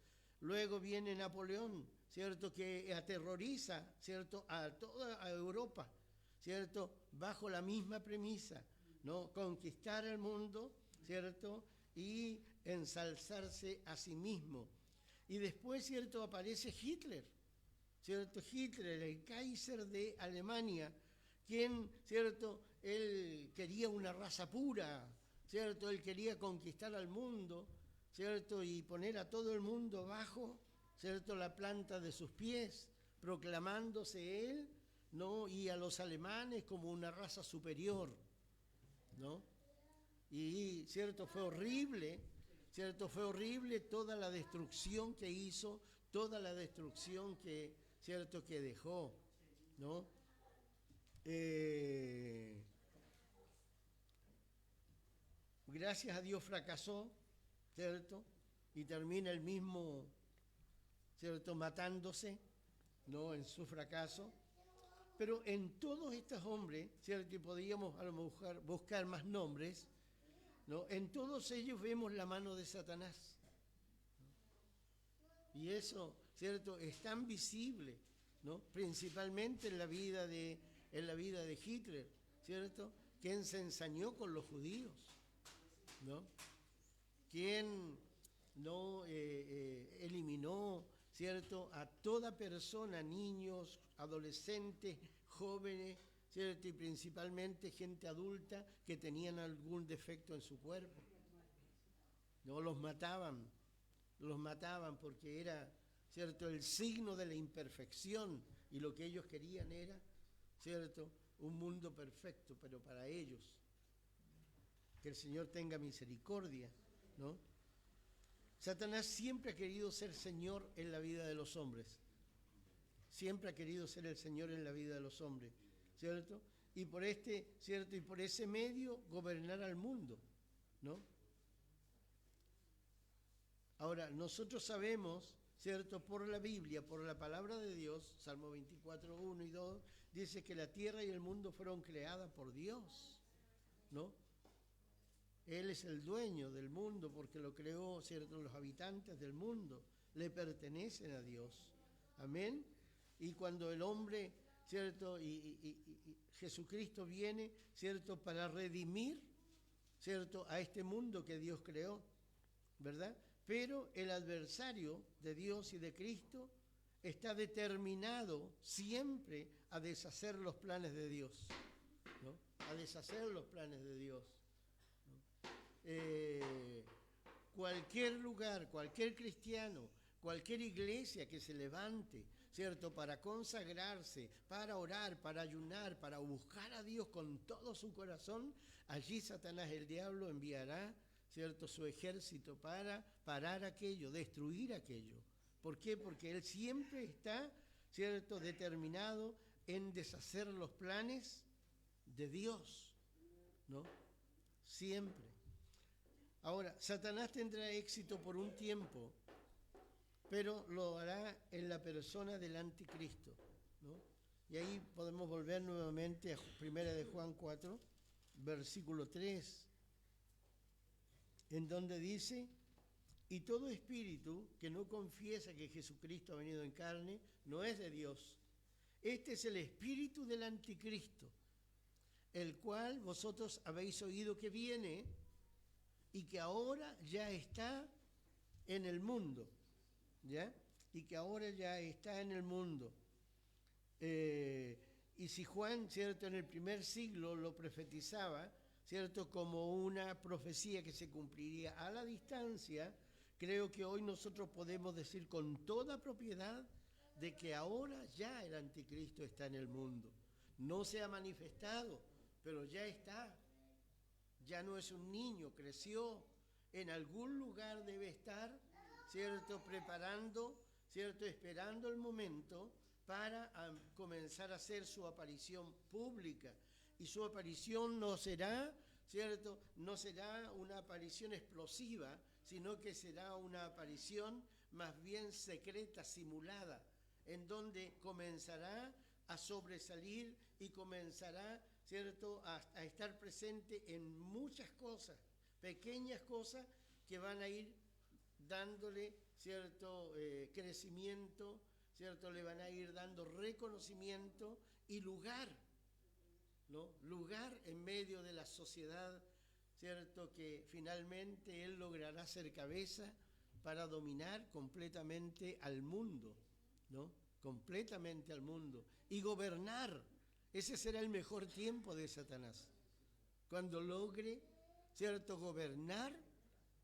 Luego viene Napoleón, ¿cierto?, que aterroriza, ¿cierto?, a toda Europa, ¿cierto?, bajo la misma premisa, ¿no?, conquistar el mundo, ¿cierto?, y ensalzarse a sí mismo. Y después, ¿cierto?, aparece Hitler, ¿cierto?, Hitler, el Kaiser de Alemania, quien, ¿cierto?, él quería una raza pura, ¿cierto?, él quería conquistar al mundo, ¿cierto?, y poner a todo el mundo bajo, ¿cierto?, la planta de sus pies, proclamándose él, ¿no?, y a los alemanes como una raza superior, ¿no? Y, ¿cierto?, fue horrible, ¿cierto?, fue horrible toda la destrucción que hizo, toda la destrucción que, ¿cierto?, que dejó, ¿no? Gracias a Dios fracasó, ¿cierto? Y termina el mismo, ¿cierto?, matándose, ¿no?, en su fracaso. Pero en todos estos hombres, ¿cierto?, y podríamos a lo mejor buscar más nombres, ¿no?, en todos ellos vemos la mano de Satanás. Y eso, ¿cierto?, es tan visible, ¿no?, principalmente en la vida de Hitler, ¿cierto?, quien se ensañó con los judíos, ¿no?, quien no eliminó, ¿cierto?, a toda persona, niños, adolescentes, jóvenes, ¿cierto?, y principalmente gente adulta que tenían algún defecto en su cuerpo. No los mataban porque era, ¿cierto?, el signo de la imperfección, y lo que ellos querían era, ¿cierto?, un mundo perfecto, pero para ellos. que el Señor tenga misericordia, ¿no? Satanás siempre ha querido ser Señor en la vida de los hombres. Siempre ha querido ser el Señor en la vida de los hombres, ¿cierto? Y por ¿cierto? Y por ese medio gobernar al mundo, ¿no? Ahora, nosotros sabemos, ¿cierto? Por la Biblia, por la palabra de Dios, Salmo 24, 1 y 2, dice que la tierra y el mundo fueron creadas por Dios, ¿no? Él es el dueño del mundo porque lo creó, ¿cierto? Los habitantes del mundo le pertenecen a Dios. Amén. Y cuando el hombre, ¿cierto? Y Jesucristo viene, ¿cierto? Para redimir, ¿cierto? A este mundo que Dios creó, ¿verdad? Pero el adversario de Dios y de Cristo está determinado siempre a deshacer los planes de Dios, ¿no? A deshacer los planes de Dios. Cualquier lugar, cualquier cristiano, cualquier iglesia que se levante, ¿cierto? Para consagrarse, para orar, para ayunar, para buscar a Dios con todo su corazón, allí Satanás, el diablo, enviará, ¿cierto? Su ejército para parar aquello, destruir aquello. ¿Por qué? Porque él siempre está, ¿cierto? Determinado en deshacer los planes de Dios, ¿no? Siempre. Ahora, Satanás tendrá éxito por un tiempo, pero lo hará en la persona del anticristo, ¿no? Y ahí podemos volver nuevamente a 1 de Juan 4, versículo 3, en donde dice: y todo espíritu que no confiesa que Jesucristo ha venido en carne no es de Dios. Este es el espíritu del anticristo, el cual vosotros habéis oído que viene y que ahora ya está en el mundo, ¿ya? Y que ahora ya está en el mundo. Y si Juan, ¿cierto?, en el primer siglo lo profetizaba, ¿cierto?, como una profecía que se cumpliría a la distancia, creo que hoy nosotros podemos decir con toda propiedad de que ahora ya el anticristo está en el mundo. No se ha manifestado, pero ya está. Ya no es un niño, creció, en algún lugar debe estar, ¿cierto?, preparando, ¿cierto?, esperando el momento para comenzar a hacer su aparición pública. Y su aparición no será, ¿cierto?, no será una aparición explosiva, sino que será una aparición más bien secreta, simulada, en donde comenzará a sobresalir y comenzará, ¿cierto?, a estar presente en muchas cosas, pequeñas cosas que van a ir dándole, ¿cierto?, crecimiento, ¿cierto?, le van a ir dando reconocimiento y lugar, ¿no? Lugar en medio de la sociedad, ¿cierto?, que finalmente él logrará ser cabeza para dominar completamente al mundo, ¿no? Completamente al mundo y gobernar. Ese será el mejor tiempo de Satanás, cuando logre, ¿cierto?, gobernar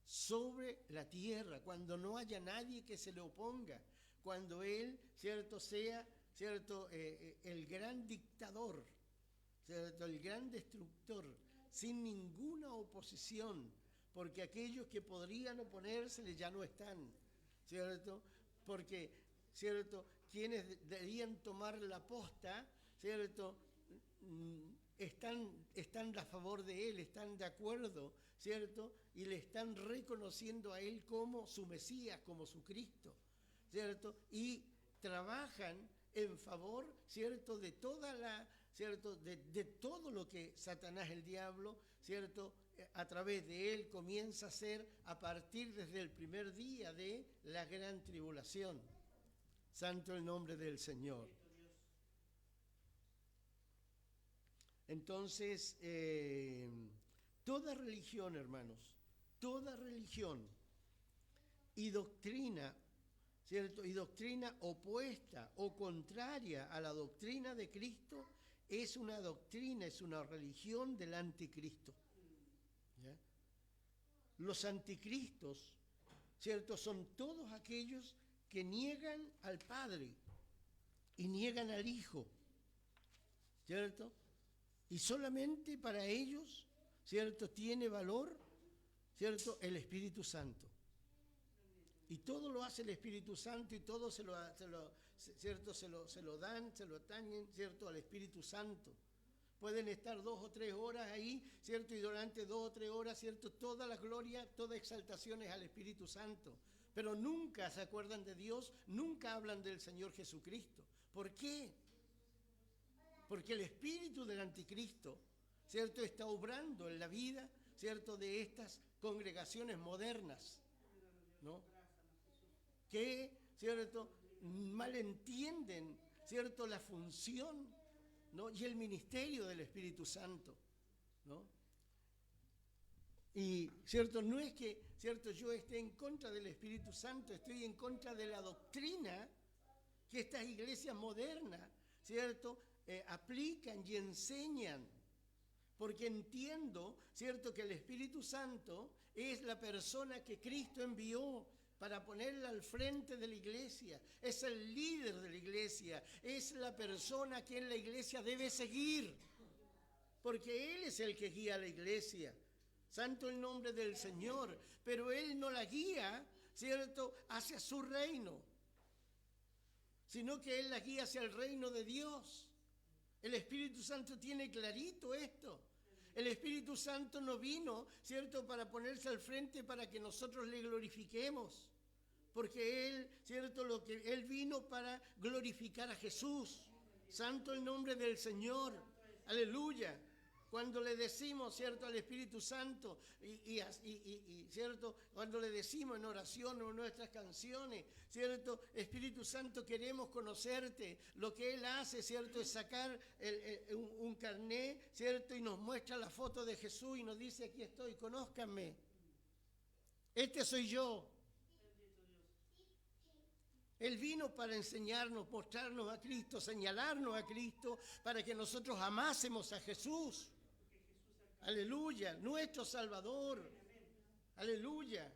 sobre la tierra, cuando no haya nadie que se le oponga, cuando él, ¿cierto?, sea, ¿cierto?, el gran dictador, ¿cierto?, el gran destructor, sin ninguna oposición, porque aquellos que podrían oponérsele ya no están, ¿cierto? Porque, ¿cierto?, quienes debían tomar la posta, ¿cierto?, están a favor de él, están de acuerdo, ¿cierto?, y le están reconociendo a él como su Mesías, como su Cristo, ¿cierto?, y trabajan en favor, ¿cierto?, de toda la, ¿cierto?, de todo lo que Satanás, el diablo, ¿cierto?, a través de él comienza a hacer a partir desde el primer día de la gran tribulación. Santo el nombre del Señor. Entonces, toda religión, hermanos, toda religión y doctrina, ¿cierto?, y doctrina opuesta o contraria a la doctrina de Cristo es una doctrina, es una religión del anticristo. ¿Ya? Los anticristos, ¿cierto?, son todos aquellos que niegan al Padre y niegan al Hijo, ¿cierto? Y solamente para ellos, ¿cierto?, tiene valor, ¿cierto?, el Espíritu Santo. Y todo lo hace el Espíritu Santo y todo se lo dan, se lo atañen, ¿cierto?, al Espíritu Santo. Pueden estar 2 o 3 horas ahí, ¿cierto? Y durante 2 o 3 horas, ¿cierto?, toda la gloria, toda exaltación es al Espíritu Santo. Pero nunca se acuerdan de Dios, nunca hablan del Señor Jesucristo. ¿Por qué? Porque el espíritu del anticristo, ¿cierto?, está obrando en la vida, ¿cierto?, de estas congregaciones modernas, ¿no?, que, ¿cierto?, malentienden, ¿cierto?, la función, ¿no?, y el ministerio del Espíritu Santo, ¿no? Y, ¿cierto?, no es que, ¿cierto?, yo esté en contra del Espíritu Santo, estoy en contra de la doctrina que estas iglesias modernas, ¿cierto?, aplican y enseñan, porque entiendo, ¿cierto?, que el Espíritu Santo es la persona que Cristo envió para ponerla al frente de la iglesia, es el líder de la iglesia, es la persona que en la iglesia debe seguir, porque Él es el que guía a la iglesia. Santo el nombre del Señor, pero Él no la guía, ¿cierto?, hacia su reino, sino que Él la guía hacia el reino de Dios. El Espíritu Santo tiene clarito esto. El Espíritu Santo no vino, ¿cierto?, para ponerse al frente para que nosotros le glorifiquemos, porque Él, ¿cierto?, Él vino para glorificar a Jesús. Santo el nombre del Señor. Aleluya. Cuando le decimos, ¿cierto?, al Espíritu Santo, y ¿cierto?, cuando le decimos en oración o en nuestras canciones, ¿cierto?, Espíritu Santo, queremos conocerte, lo que Él hace, ¿cierto?, es sacar un carné, ¿cierto?, y nos muestra la foto de Jesús y nos dice, aquí estoy, conózcanme. Este soy yo. Él vino para enseñarnos, mostrarnos a Cristo, señalarnos a Cristo, para que nosotros amásemos a Jesús. Aleluya, nuestro Salvador. Aleluya,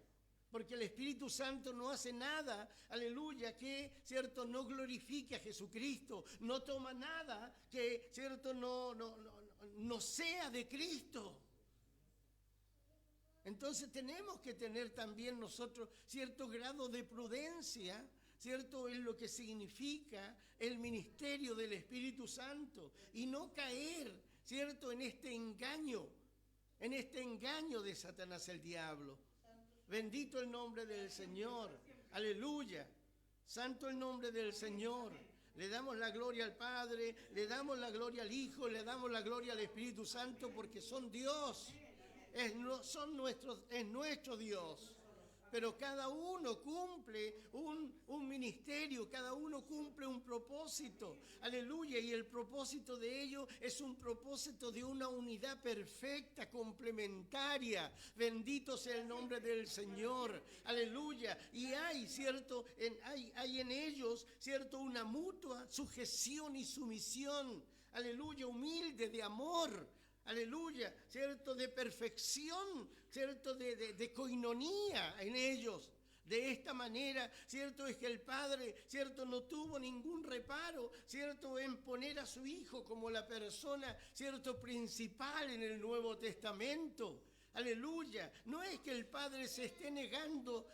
porque el Espíritu Santo no hace nada, aleluya, que, ¿cierto?, no glorifique a Jesucristo, no toma nada que, ¿cierto?, no sea de Cristo. Entonces tenemos que tener también nosotros cierto grado de prudencia, ¿cierto?, en lo que significa el ministerio del Espíritu Santo y no caer, ¿cierto?, en este engaño de Satanás el diablo. Bendito el nombre del Señor. Aleluya. Santo el nombre del Señor. Le damos la gloria al Padre, le damos la gloria al Hijo, le damos la gloria al Espíritu Santo porque son Dios. Es nuestro Dios. Pero cada uno cumple un ministerio, cada uno cumple un propósito. Aleluya, y el propósito de ello es un propósito de una unidad perfecta, complementaria. Bendito sea el nombre del Señor. Aleluya. Y hay, ¿cierto? Hay en ellos, ¿cierto?, una mutua sujeción y sumisión. Aleluya, humilde, de amor. Aleluya, ¿cierto?, de perfección, ¿cierto?, de coinonía en ellos. De esta manera, ¿cierto?, es que el Padre, ¿cierto?, no tuvo ningún reparo, ¿cierto?, en poner a su Hijo como la persona, ¿cierto?, principal en el Nuevo Testamento. Aleluya, no es que el Padre se esté negando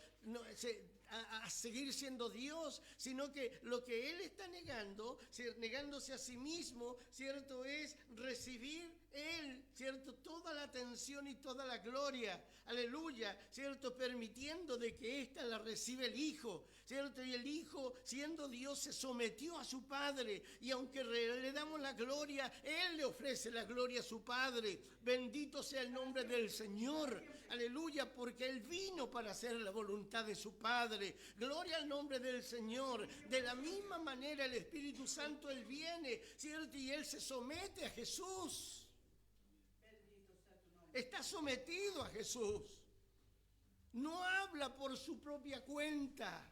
a seguir siendo Dios, sino que lo que Él está negándose a sí mismo, ¿cierto?, es recibir Él, ¿cierto?, toda la atención y toda la gloria. Aleluya, ¿cierto?, permitiendo de que ésta la reciba el Hijo, ¿cierto? Y el Hijo, siendo Dios, se sometió a su Padre, y aunque le damos la gloria, Él le ofrece la gloria a su Padre. Bendito sea el nombre del Señor. Aleluya, porque Él vino para hacer la voluntad de su Padre. Gloria al nombre del Señor. De la misma manera el Espíritu Santo, Él viene, ¿cierto? Y Él se somete a Jesús. Está sometido a Jesús. No habla por su propia cuenta,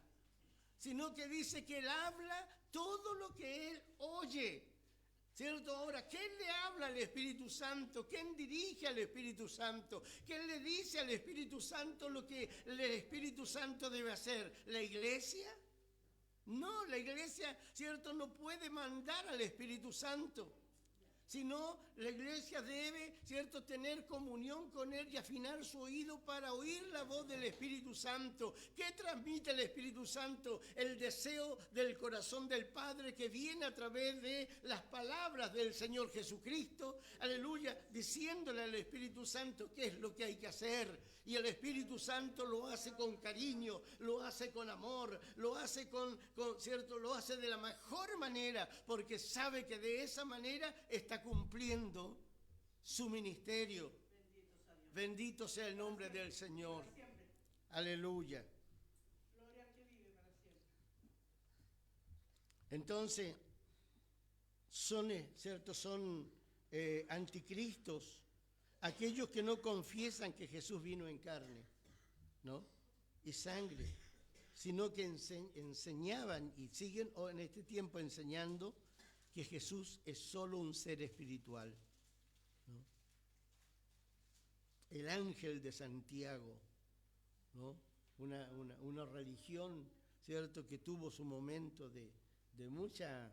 sino que dice que Él habla todo lo que Él oye. ¿Cierto? Ahora, ¿quién le habla al Espíritu Santo? ¿Quién dirige al Espíritu Santo? ¿Quién le dice al Espíritu Santo lo que el Espíritu Santo debe hacer? ¿La iglesia? No, la iglesia, ¿cierto?, no puede mandar al Espíritu Santo, sino la iglesia debe, ¿cierto?, tener comunión con Él y afinar su oído para oír la voz del Espíritu Santo. ¿Qué transmite el Espíritu Santo? El deseo del corazón del Padre que viene a través de las palabras del Señor Jesucristo, aleluya, diciéndole al Espíritu Santo qué es lo que hay que hacer. Y el Espíritu Santo lo hace con cariño, lo hace con amor, lo hace ¿cierto? Lo hace de la mejor manera, porque sabe que de esa manera está cumpliendo su ministerio. Bendito sea el nombre del Señor. Aleluya. Entonces, ¿cierto? Son anticristos aquellos que no confiesan que Jesús vino en carne, ¿no?, y sangre, sino que enseñaban y siguen en este tiempo enseñando que Jesús es solo un ser espiritual, ¿no? El ángel de Santiago, ¿no? Una religión, ¿cierto?, que tuvo su momento de mucha,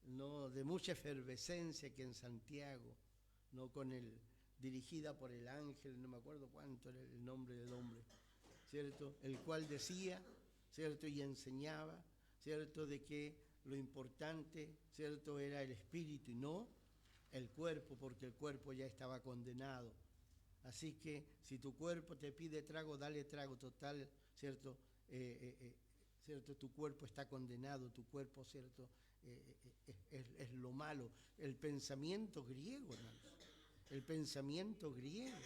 ¿no?, de mucha efervescencia, que en Santiago, ¿no?, dirigida por el ángel, no me acuerdo cuánto era el nombre del hombre, ¿cierto?, el cual decía, ¿cierto?, y enseñaba, ¿cierto?, de que lo importante, ¿cierto?, era el espíritu y no el cuerpo, porque el cuerpo ya estaba condenado. Así que si tu cuerpo te pide trago, dale trago, total, ¿cierto?, ¿cierto?, tu cuerpo está condenado, tu cuerpo, ¿cierto?, es lo malo. El pensamiento griego, hermanos, el pensamiento griego,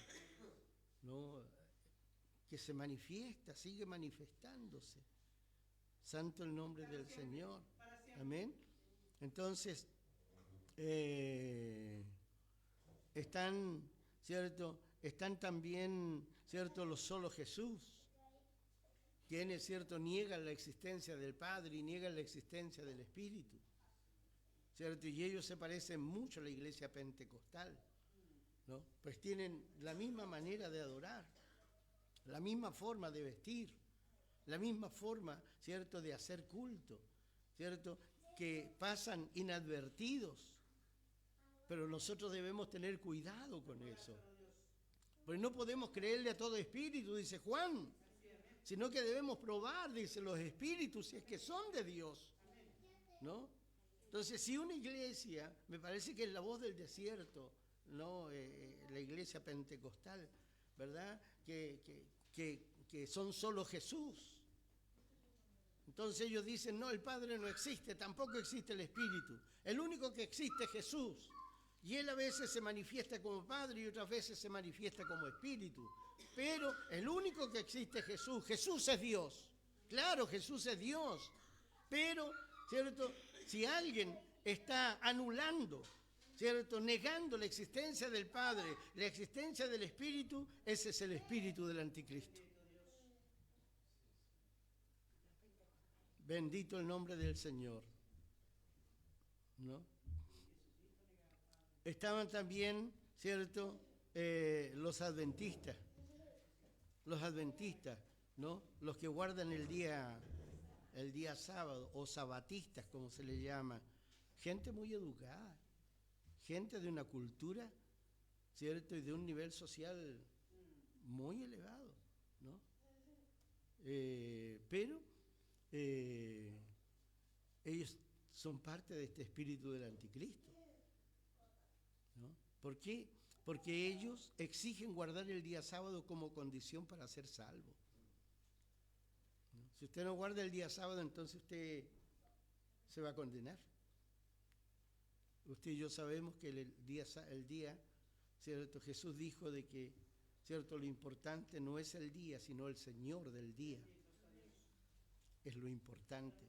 ¿no?, que se manifiesta, sigue manifestándose. Santo el nombre del Señor. Amén. Entonces, están, ¿cierto?, están también, ¿cierto?, los solo Jesús, quienes, ¿cierto?, niegan la existencia del Padre y niegan la existencia del Espíritu, ¿cierto? Y ellos se parecen mucho a la iglesia pentecostal, ¿no? Pues tienen la misma manera de adorar, la misma forma de vestir, la misma forma, ¿cierto?, de hacer culto, ¿cierto?, que pasan inadvertidos. Pero nosotros debemos tener cuidado con eso, porque no podemos creerle a todo espíritu, dice Juan, sino que debemos probar, dice, los espíritus, si es que son de Dios, ¿no? Entonces, si una iglesia, me parece que es la voz del desierto, ¿no?, la iglesia pentecostal, ¿verdad?, que son solo Jesús. Entonces ellos dicen, no, el Padre no existe, tampoco existe el Espíritu. El único que existe es Jesús. Y Él a veces se manifiesta como Padre y otras veces se manifiesta como Espíritu. Pero el único que existe es Jesús. Jesús es Dios. Claro, Jesús es Dios. Pero, ¿cierto?, si alguien está anulando, ¿cierto?, negando la existencia del Padre, la existencia del Espíritu, ese es el espíritu del anticristo. Bendito el nombre del Señor, ¿no? Estaban también, ¿cierto?, los adventistas, ¿no?, los que guardan el día sábado, o sabatistas, como se le llama, gente muy educada, gente de una cultura, ¿cierto?, y de un nivel social muy elevado, ¿no? Pero ellos son parte de este espíritu del anticristo, ¿no? ¿Por qué? Porque ellos exigen guardar el día sábado como condición para ser salvo, ¿no? Si usted no guarda el día sábado, entonces usted se va a condenar. Usted y yo sabemos que el día, ¿cierto?, Jesús dijo de que, ¿cierto?, lo importante no es el día, sino el Señor del día. Es lo importante.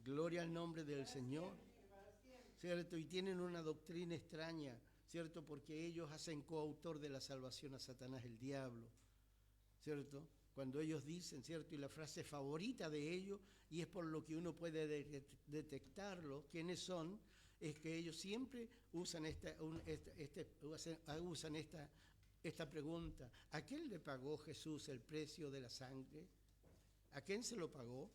Gloria al nombre del Señor, ¿cierto? Y tienen una doctrina extraña, ¿cierto?, porque ellos hacen coautor de la salvación a Satanás, el diablo, ¿cierto? Cuando ellos dicen, ¿cierto?, y la frase favorita de ellos, y es por lo que uno puede detectarlo, quiénes son, es que ellos siempre usan esta pregunta: ¿a quién le pagó Jesús el precio de la sangre? ¿A quién se lo pagó?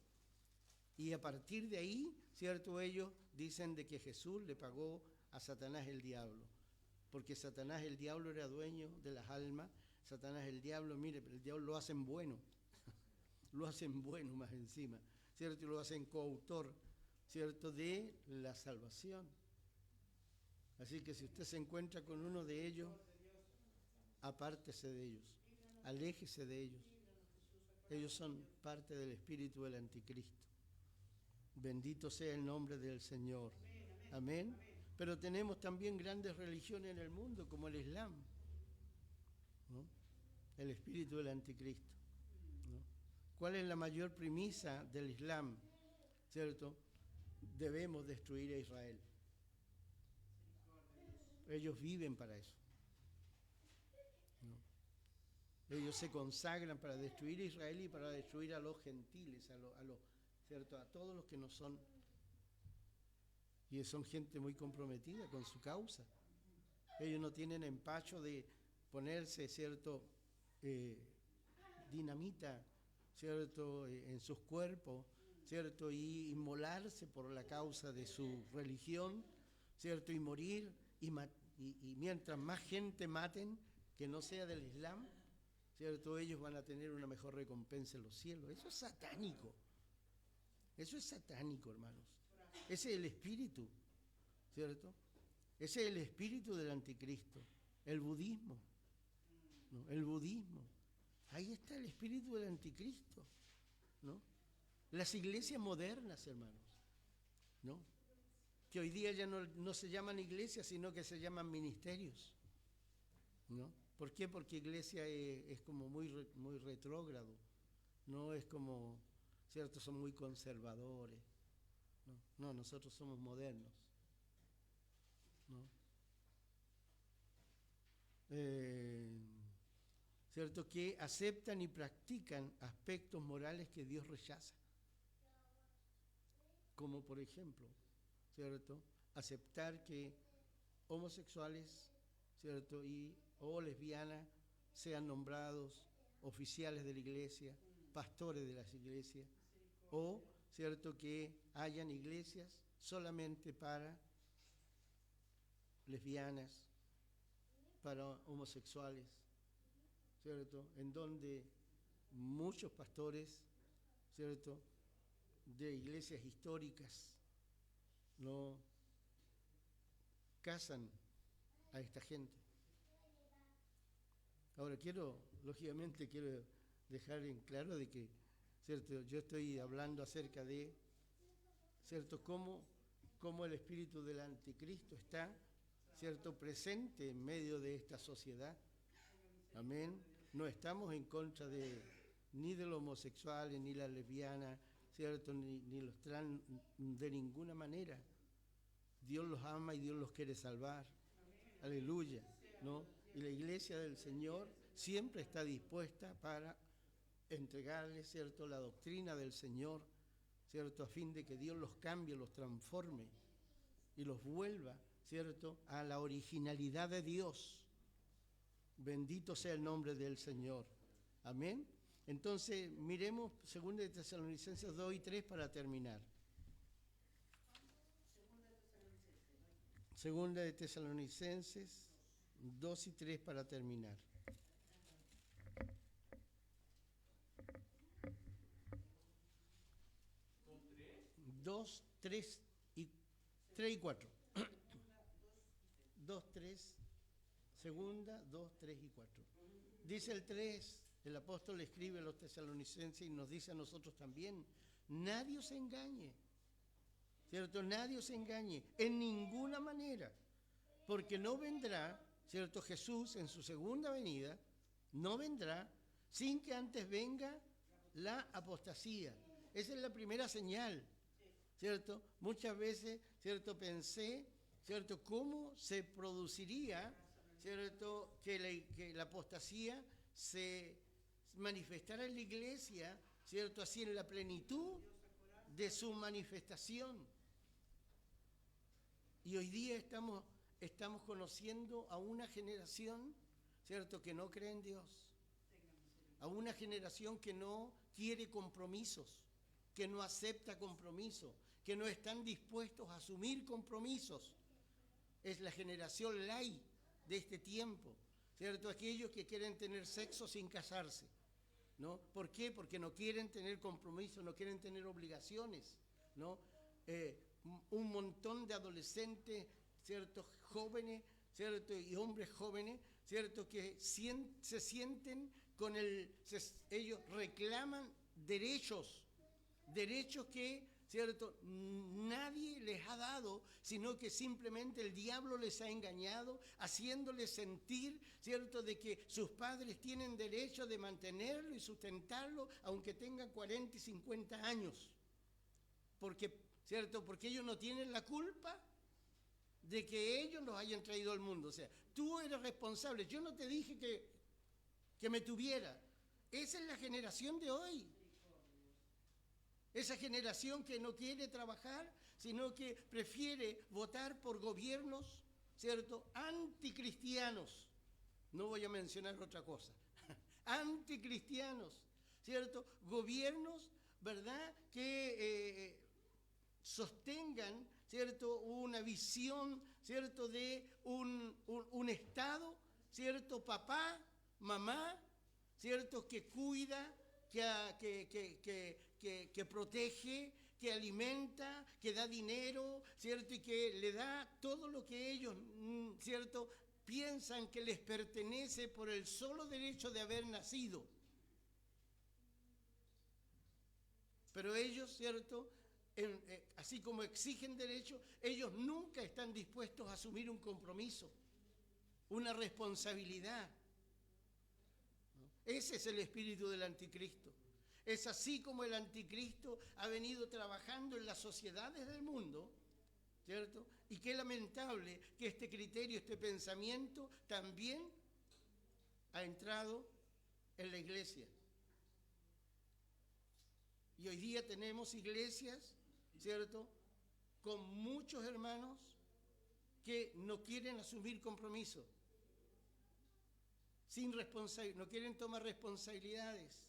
Y a partir de ahí, ¿cierto?, ellos dicen de que Jesús le pagó a Satanás el diablo, porque Satanás el diablo era dueño de las almas. Satanás el diablo, mire, el diablo lo hacen bueno, lo hacen bueno más encima, ¿cierto? Y lo hacen coautor, ¿cierto?, de la salvación. Así que si usted se encuentra con uno de ellos, apártese de ellos, aléjese de ellos. Ellos son parte del espíritu del anticristo. Bendito sea el nombre del Señor. Amén. Pero tenemos también grandes religiones en el mundo, como el Islam, ¿no? El espíritu del anticristo, ¿no? ¿Cuál es la mayor premisa del Islam? ¿Cierto? Debemos destruir a Israel. Ellos viven para eso, ¿no? Ellos se consagran para destruir a Israel y para destruir a los gentiles, ¿cierto?, a todos los que no son. Y son gente muy comprometida con su causa. Ellos no tienen empacho de ponerse, ¿cierto?, dinamita, ¿cierto?, en sus cuerpos, ¿cierto?, y inmolarse por la causa de su religión, ¿cierto?, y morir, y mientras más gente maten que no sea del Islam, ¿cierto?, ellos van a tener una mejor recompensa en los cielos. Eso es satánico. Eso es satánico, hermanos. Ese es el espíritu, ¿cierto? Ese es el espíritu del anticristo. El budismo, ¿no? El budismo. Ahí está el espíritu del anticristo, ¿no? Las iglesias modernas, hermanos, ¿no?, que hoy día ya no se llaman iglesias, sino que se llaman ministerios, ¿no? ¿Por qué? Porque iglesia es como muy retrógrado, no es como, ¿cierto?, son muy conservadores. No, nosotros somos modernos, ¿no? ¿Cierto?, que aceptan y practican aspectos morales que Dios rechaza, como por ejemplo, ¿cierto?, aceptar que homosexuales, ¿cierto?, o lesbianas sean nombrados oficiales de la iglesia, pastores de las iglesias, o, ¿cierto?, que hayan iglesias solamente para lesbianas, para homosexuales, ¿cierto?, en donde muchos pastores, ¿cierto?, de iglesias históricas no casan a esta gente. Ahora lógicamente quiero dejar en claro de que, ¿cierto?, yo estoy hablando acerca de, ¿cierto?, cómo el espíritu del anticristo está, ¿cierto?, presente en medio de esta sociedad. Amén. No estamos en contra ni de los homosexuales, ni las lesbianas, ¿cierto?, ni los trans, de ninguna manera. Dios los ama y Dios los quiere salvar. Aleluya, ¿no? Y la iglesia del Señor siempre está dispuesta para entregarles, ¿cierto?, la doctrina del Señor, ¿cierto?, a fin de que Dios los cambie, los transforme y los vuelva, ¿cierto?, a la originalidad de Dios. Bendito sea el nombre del Señor. Amén. Entonces, miremos 2 de Tesalonicenses 2 y 3 para terminar. 2 de Tesalonicenses 2 y 3 para terminar. 2, 3 y 4. 2, 3, segunda, 2, 3 y 4. Dice el 3, el apóstol escribe a los tesalonicenses y nos dice a nosotros también: nadie os engañe, ¿cierto? Nadie os engañe en ninguna manera, porque no vendrá, ¿cierto?, Jesús en su segunda venida, no vendrá sin que antes venga la apostasía. Esa es la primera señal, ¿cierto? Muchas veces, ¿cierto?, pensé, ¿cierto?, cómo se produciría, ¿cierto?, que la apostasía se manifestara en la iglesia, ¿cierto?, así en la plenitud de su manifestación. Y hoy día estamos conociendo a una generación, ¿cierto?, que no cree en Dios, a una generación que no quiere compromisos, que no acepta compromisos, que no están dispuestos a asumir compromisos. es la generación light de este tiempo, ¿cierto? Aquellos que quieren tener sexo sin casarse, ¿no? ¿Por qué? Porque no quieren tener compromiso, no quieren tener obligaciones, ¿no? Un montón de adolescentes, ¿cierto? Jóvenes, ¿cierto? Y hombres jóvenes, ¿cierto? Que se sienten con ellos reclaman derechos que, ¿cierto? Nadie les ha dado, sino que simplemente el diablo les ha engañado, haciéndoles sentir, ¿cierto?, de que sus padres tienen derecho de mantenerlo y sustentarlo, aunque tengan 40 y 50 años. ¿Cierto? Porque ellos no tienen la culpa de que ellos los hayan traído al mundo. O sea, tú eres responsable. Yo no te dije que me tuviera. Esa es la generación de hoy. Esa generación que no quiere trabajar, sino que prefiere votar por gobiernos, ¿cierto?, anticristianos. No voy a mencionar otra cosa. Anticristianos, ¿cierto? Gobiernos, ¿verdad?, que sostengan, ¿cierto?, una visión, ¿cierto?, de un Estado, ¿cierto?, papá, mamá, ¿cierto?, que cuida, que protege, que alimenta, que da dinero, ¿cierto?, y que le da todo lo que ellos, ¿cierto?, piensan que les pertenece por el solo derecho de haber nacido. Pero ellos, ¿cierto?, así como exigen derechos, ellos nunca están dispuestos a asumir un compromiso, una responsabilidad. Ese es el espíritu del anticristo. Es así como el anticristo ha venido trabajando en las sociedades del mundo, ¿cierto? Y qué lamentable que este criterio, este pensamiento también ha entrado en la iglesia. Y hoy día tenemos iglesias, ¿cierto?, con muchos hermanos que no quieren asumir compromiso, no quieren tomar responsabilidades.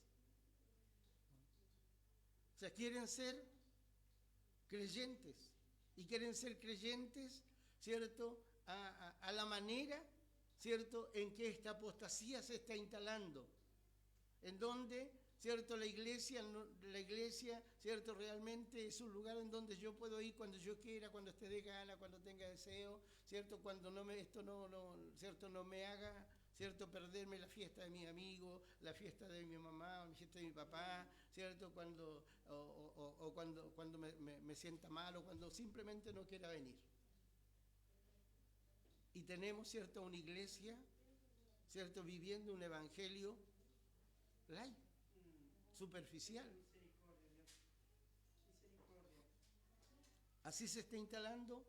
O sea, quieren ser creyentes, y quieren ser creyentes, ¿cierto?, a la manera, ¿cierto?, en que esta apostasía se está instalando, en donde, ¿cierto?, la iglesia, ¿cierto?, realmente es un lugar en donde yo puedo ir cuando yo quiera, cuando esté de gana, cuando tenga deseo, ¿cierto?, cuando ¿cierto?, no me haga, ¿cierto?, perderme la fiesta de mis amigos, la fiesta de mi mamá, la fiesta de mi papá, ¿cierto?, cuando me sienta mal o cuando simplemente no quiera venir. Y tenemos, ¿cierto?, una iglesia, ¿cierto?, viviendo un evangelio light, superficial. Así se está instalando,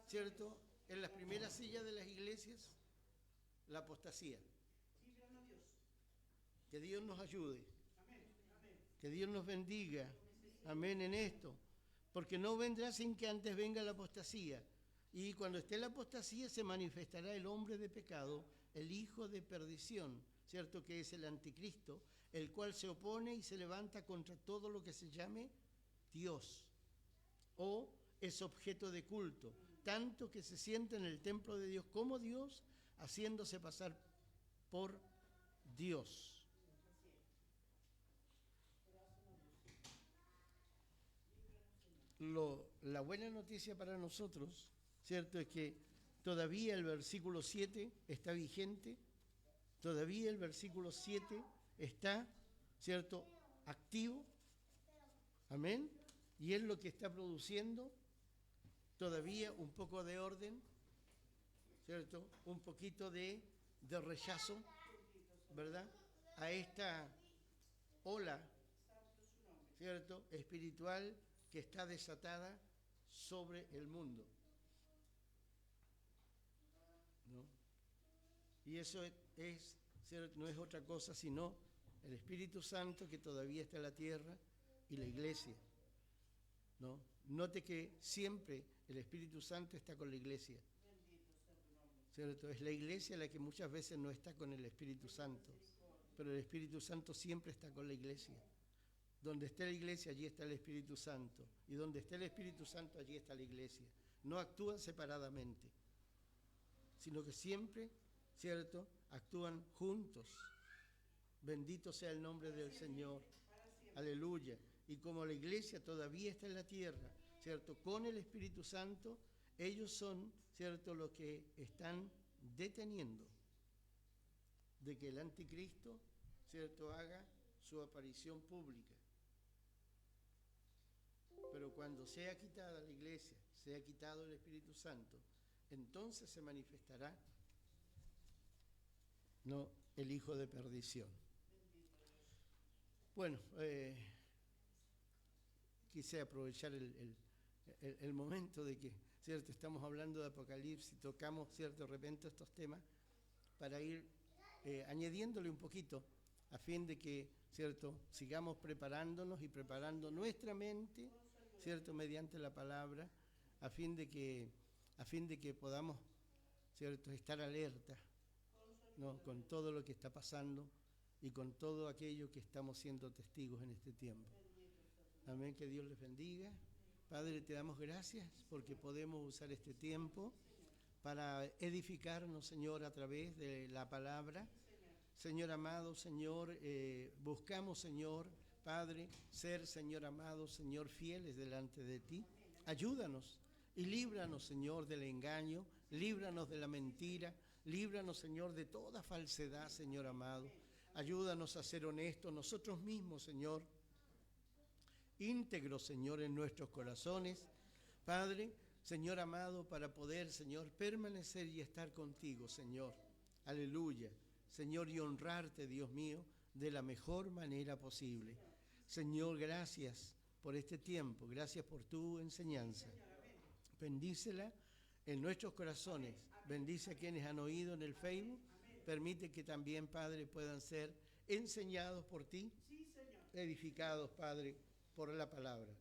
¿cierto?, en las primeras sillas de las iglesias, la apostasía. Que Dios nos ayude. Que Dios nos bendiga. Amén en esto. Porque no vendrá sin que antes venga la apostasía. Y cuando esté la apostasía se manifestará el hombre de pecado, el hijo de perdición, ¿cierto?, que es el anticristo, el cual se opone y se levanta contra todo lo que se llame Dios o es objeto de culto, tanto que se sienta en el templo de Dios como Dios, haciéndose pasar por Dios. La buena noticia para nosotros, ¿cierto?, es que todavía el versículo 7 está vigente, todavía el versículo 7 está, ¿cierto?, activo, amén, y es lo que está produciendo todavía un poco de orden, ¿cierto?, un poquito de rechazo, ¿verdad?, a esta ola, ¿cierto?, espiritual que está desatada sobre el mundo, ¿no? Y eso es, ¿cierto?, no es otra cosa sino el Espíritu Santo que todavía está en la tierra y la iglesia, ¿no? Note que siempre el Espíritu Santo está con la iglesia, ¿cierto? Es la iglesia la que muchas veces no está con el Espíritu Santo, pero el Espíritu Santo siempre está con la iglesia. Donde esté la iglesia, allí está el Espíritu Santo. Y donde esté el Espíritu Santo, allí está la iglesia. no actúan separadamente, sino que siempre, ¿cierto?, actúan juntos. Bendito sea el nombre del Señor. Aleluya. Y como la iglesia todavía está en la tierra, ¿cierto?, con el Espíritu Santo, ellos son, ¿cierto?, los que están deteniendo de que el anticristo, ¿cierto?, haga su aparición pública. Pero cuando sea quitada la iglesia, sea quitado el Espíritu Santo, entonces se manifestará, no, el hijo de perdición. Bueno, quise aprovechar el momento de que, ¿cierto?, estamos hablando de Apocalipsis, tocamos, ¿cierto?, de repente estos temas, para ir añadiéndole un poquito, a fin de que, ¿cierto?, sigamos preparándonos y preparando nuestra mente, ¿cierto?, mediante la palabra, a fin de que podamos, ¿cierto?, estar alerta, ¿no?, con todo lo que está pasando y con todo aquello que estamos siendo testigos en este tiempo. Amén, que Dios les bendiga. Padre, te damos gracias porque podemos usar este tiempo para edificarnos, Señor, a través de la palabra. Señor amado, Señor, buscamos, Señor, Padre, ser, Señor amado, Señor, fieles delante de ti. Ayúdanos y líbranos, Señor, del engaño, líbranos de la mentira, líbranos, Señor, de toda falsedad, Señor amado. Ayúdanos a ser honestos nosotros mismos, Señor, íntegros, Señor, en nuestros corazones. Padre, Señor amado, para poder, Señor, permanecer y estar contigo, Señor. Aleluya. Señor, y honrarte, Dios mío, de la mejor manera posible. Señor, gracias por este tiempo, gracias por tu enseñanza. Bendícela en nuestros corazones, bendice a quienes han oído en el Facebook, permite que también, Padre, puedan ser enseñados por ti, edificados, Padre, por la palabra.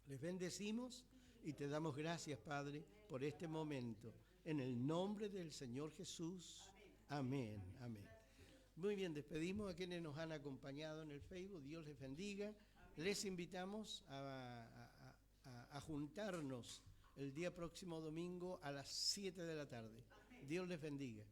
Les bendecimos y te damos gracias, Padre, por este momento. En el nombre del Señor Jesús. Amén, amén. Muy bien, despedimos a quienes nos han acompañado en el Facebook. Dios les bendiga. Les invitamos a juntarnos el día próximo domingo a las 7 de la tarde. Dios les bendiga.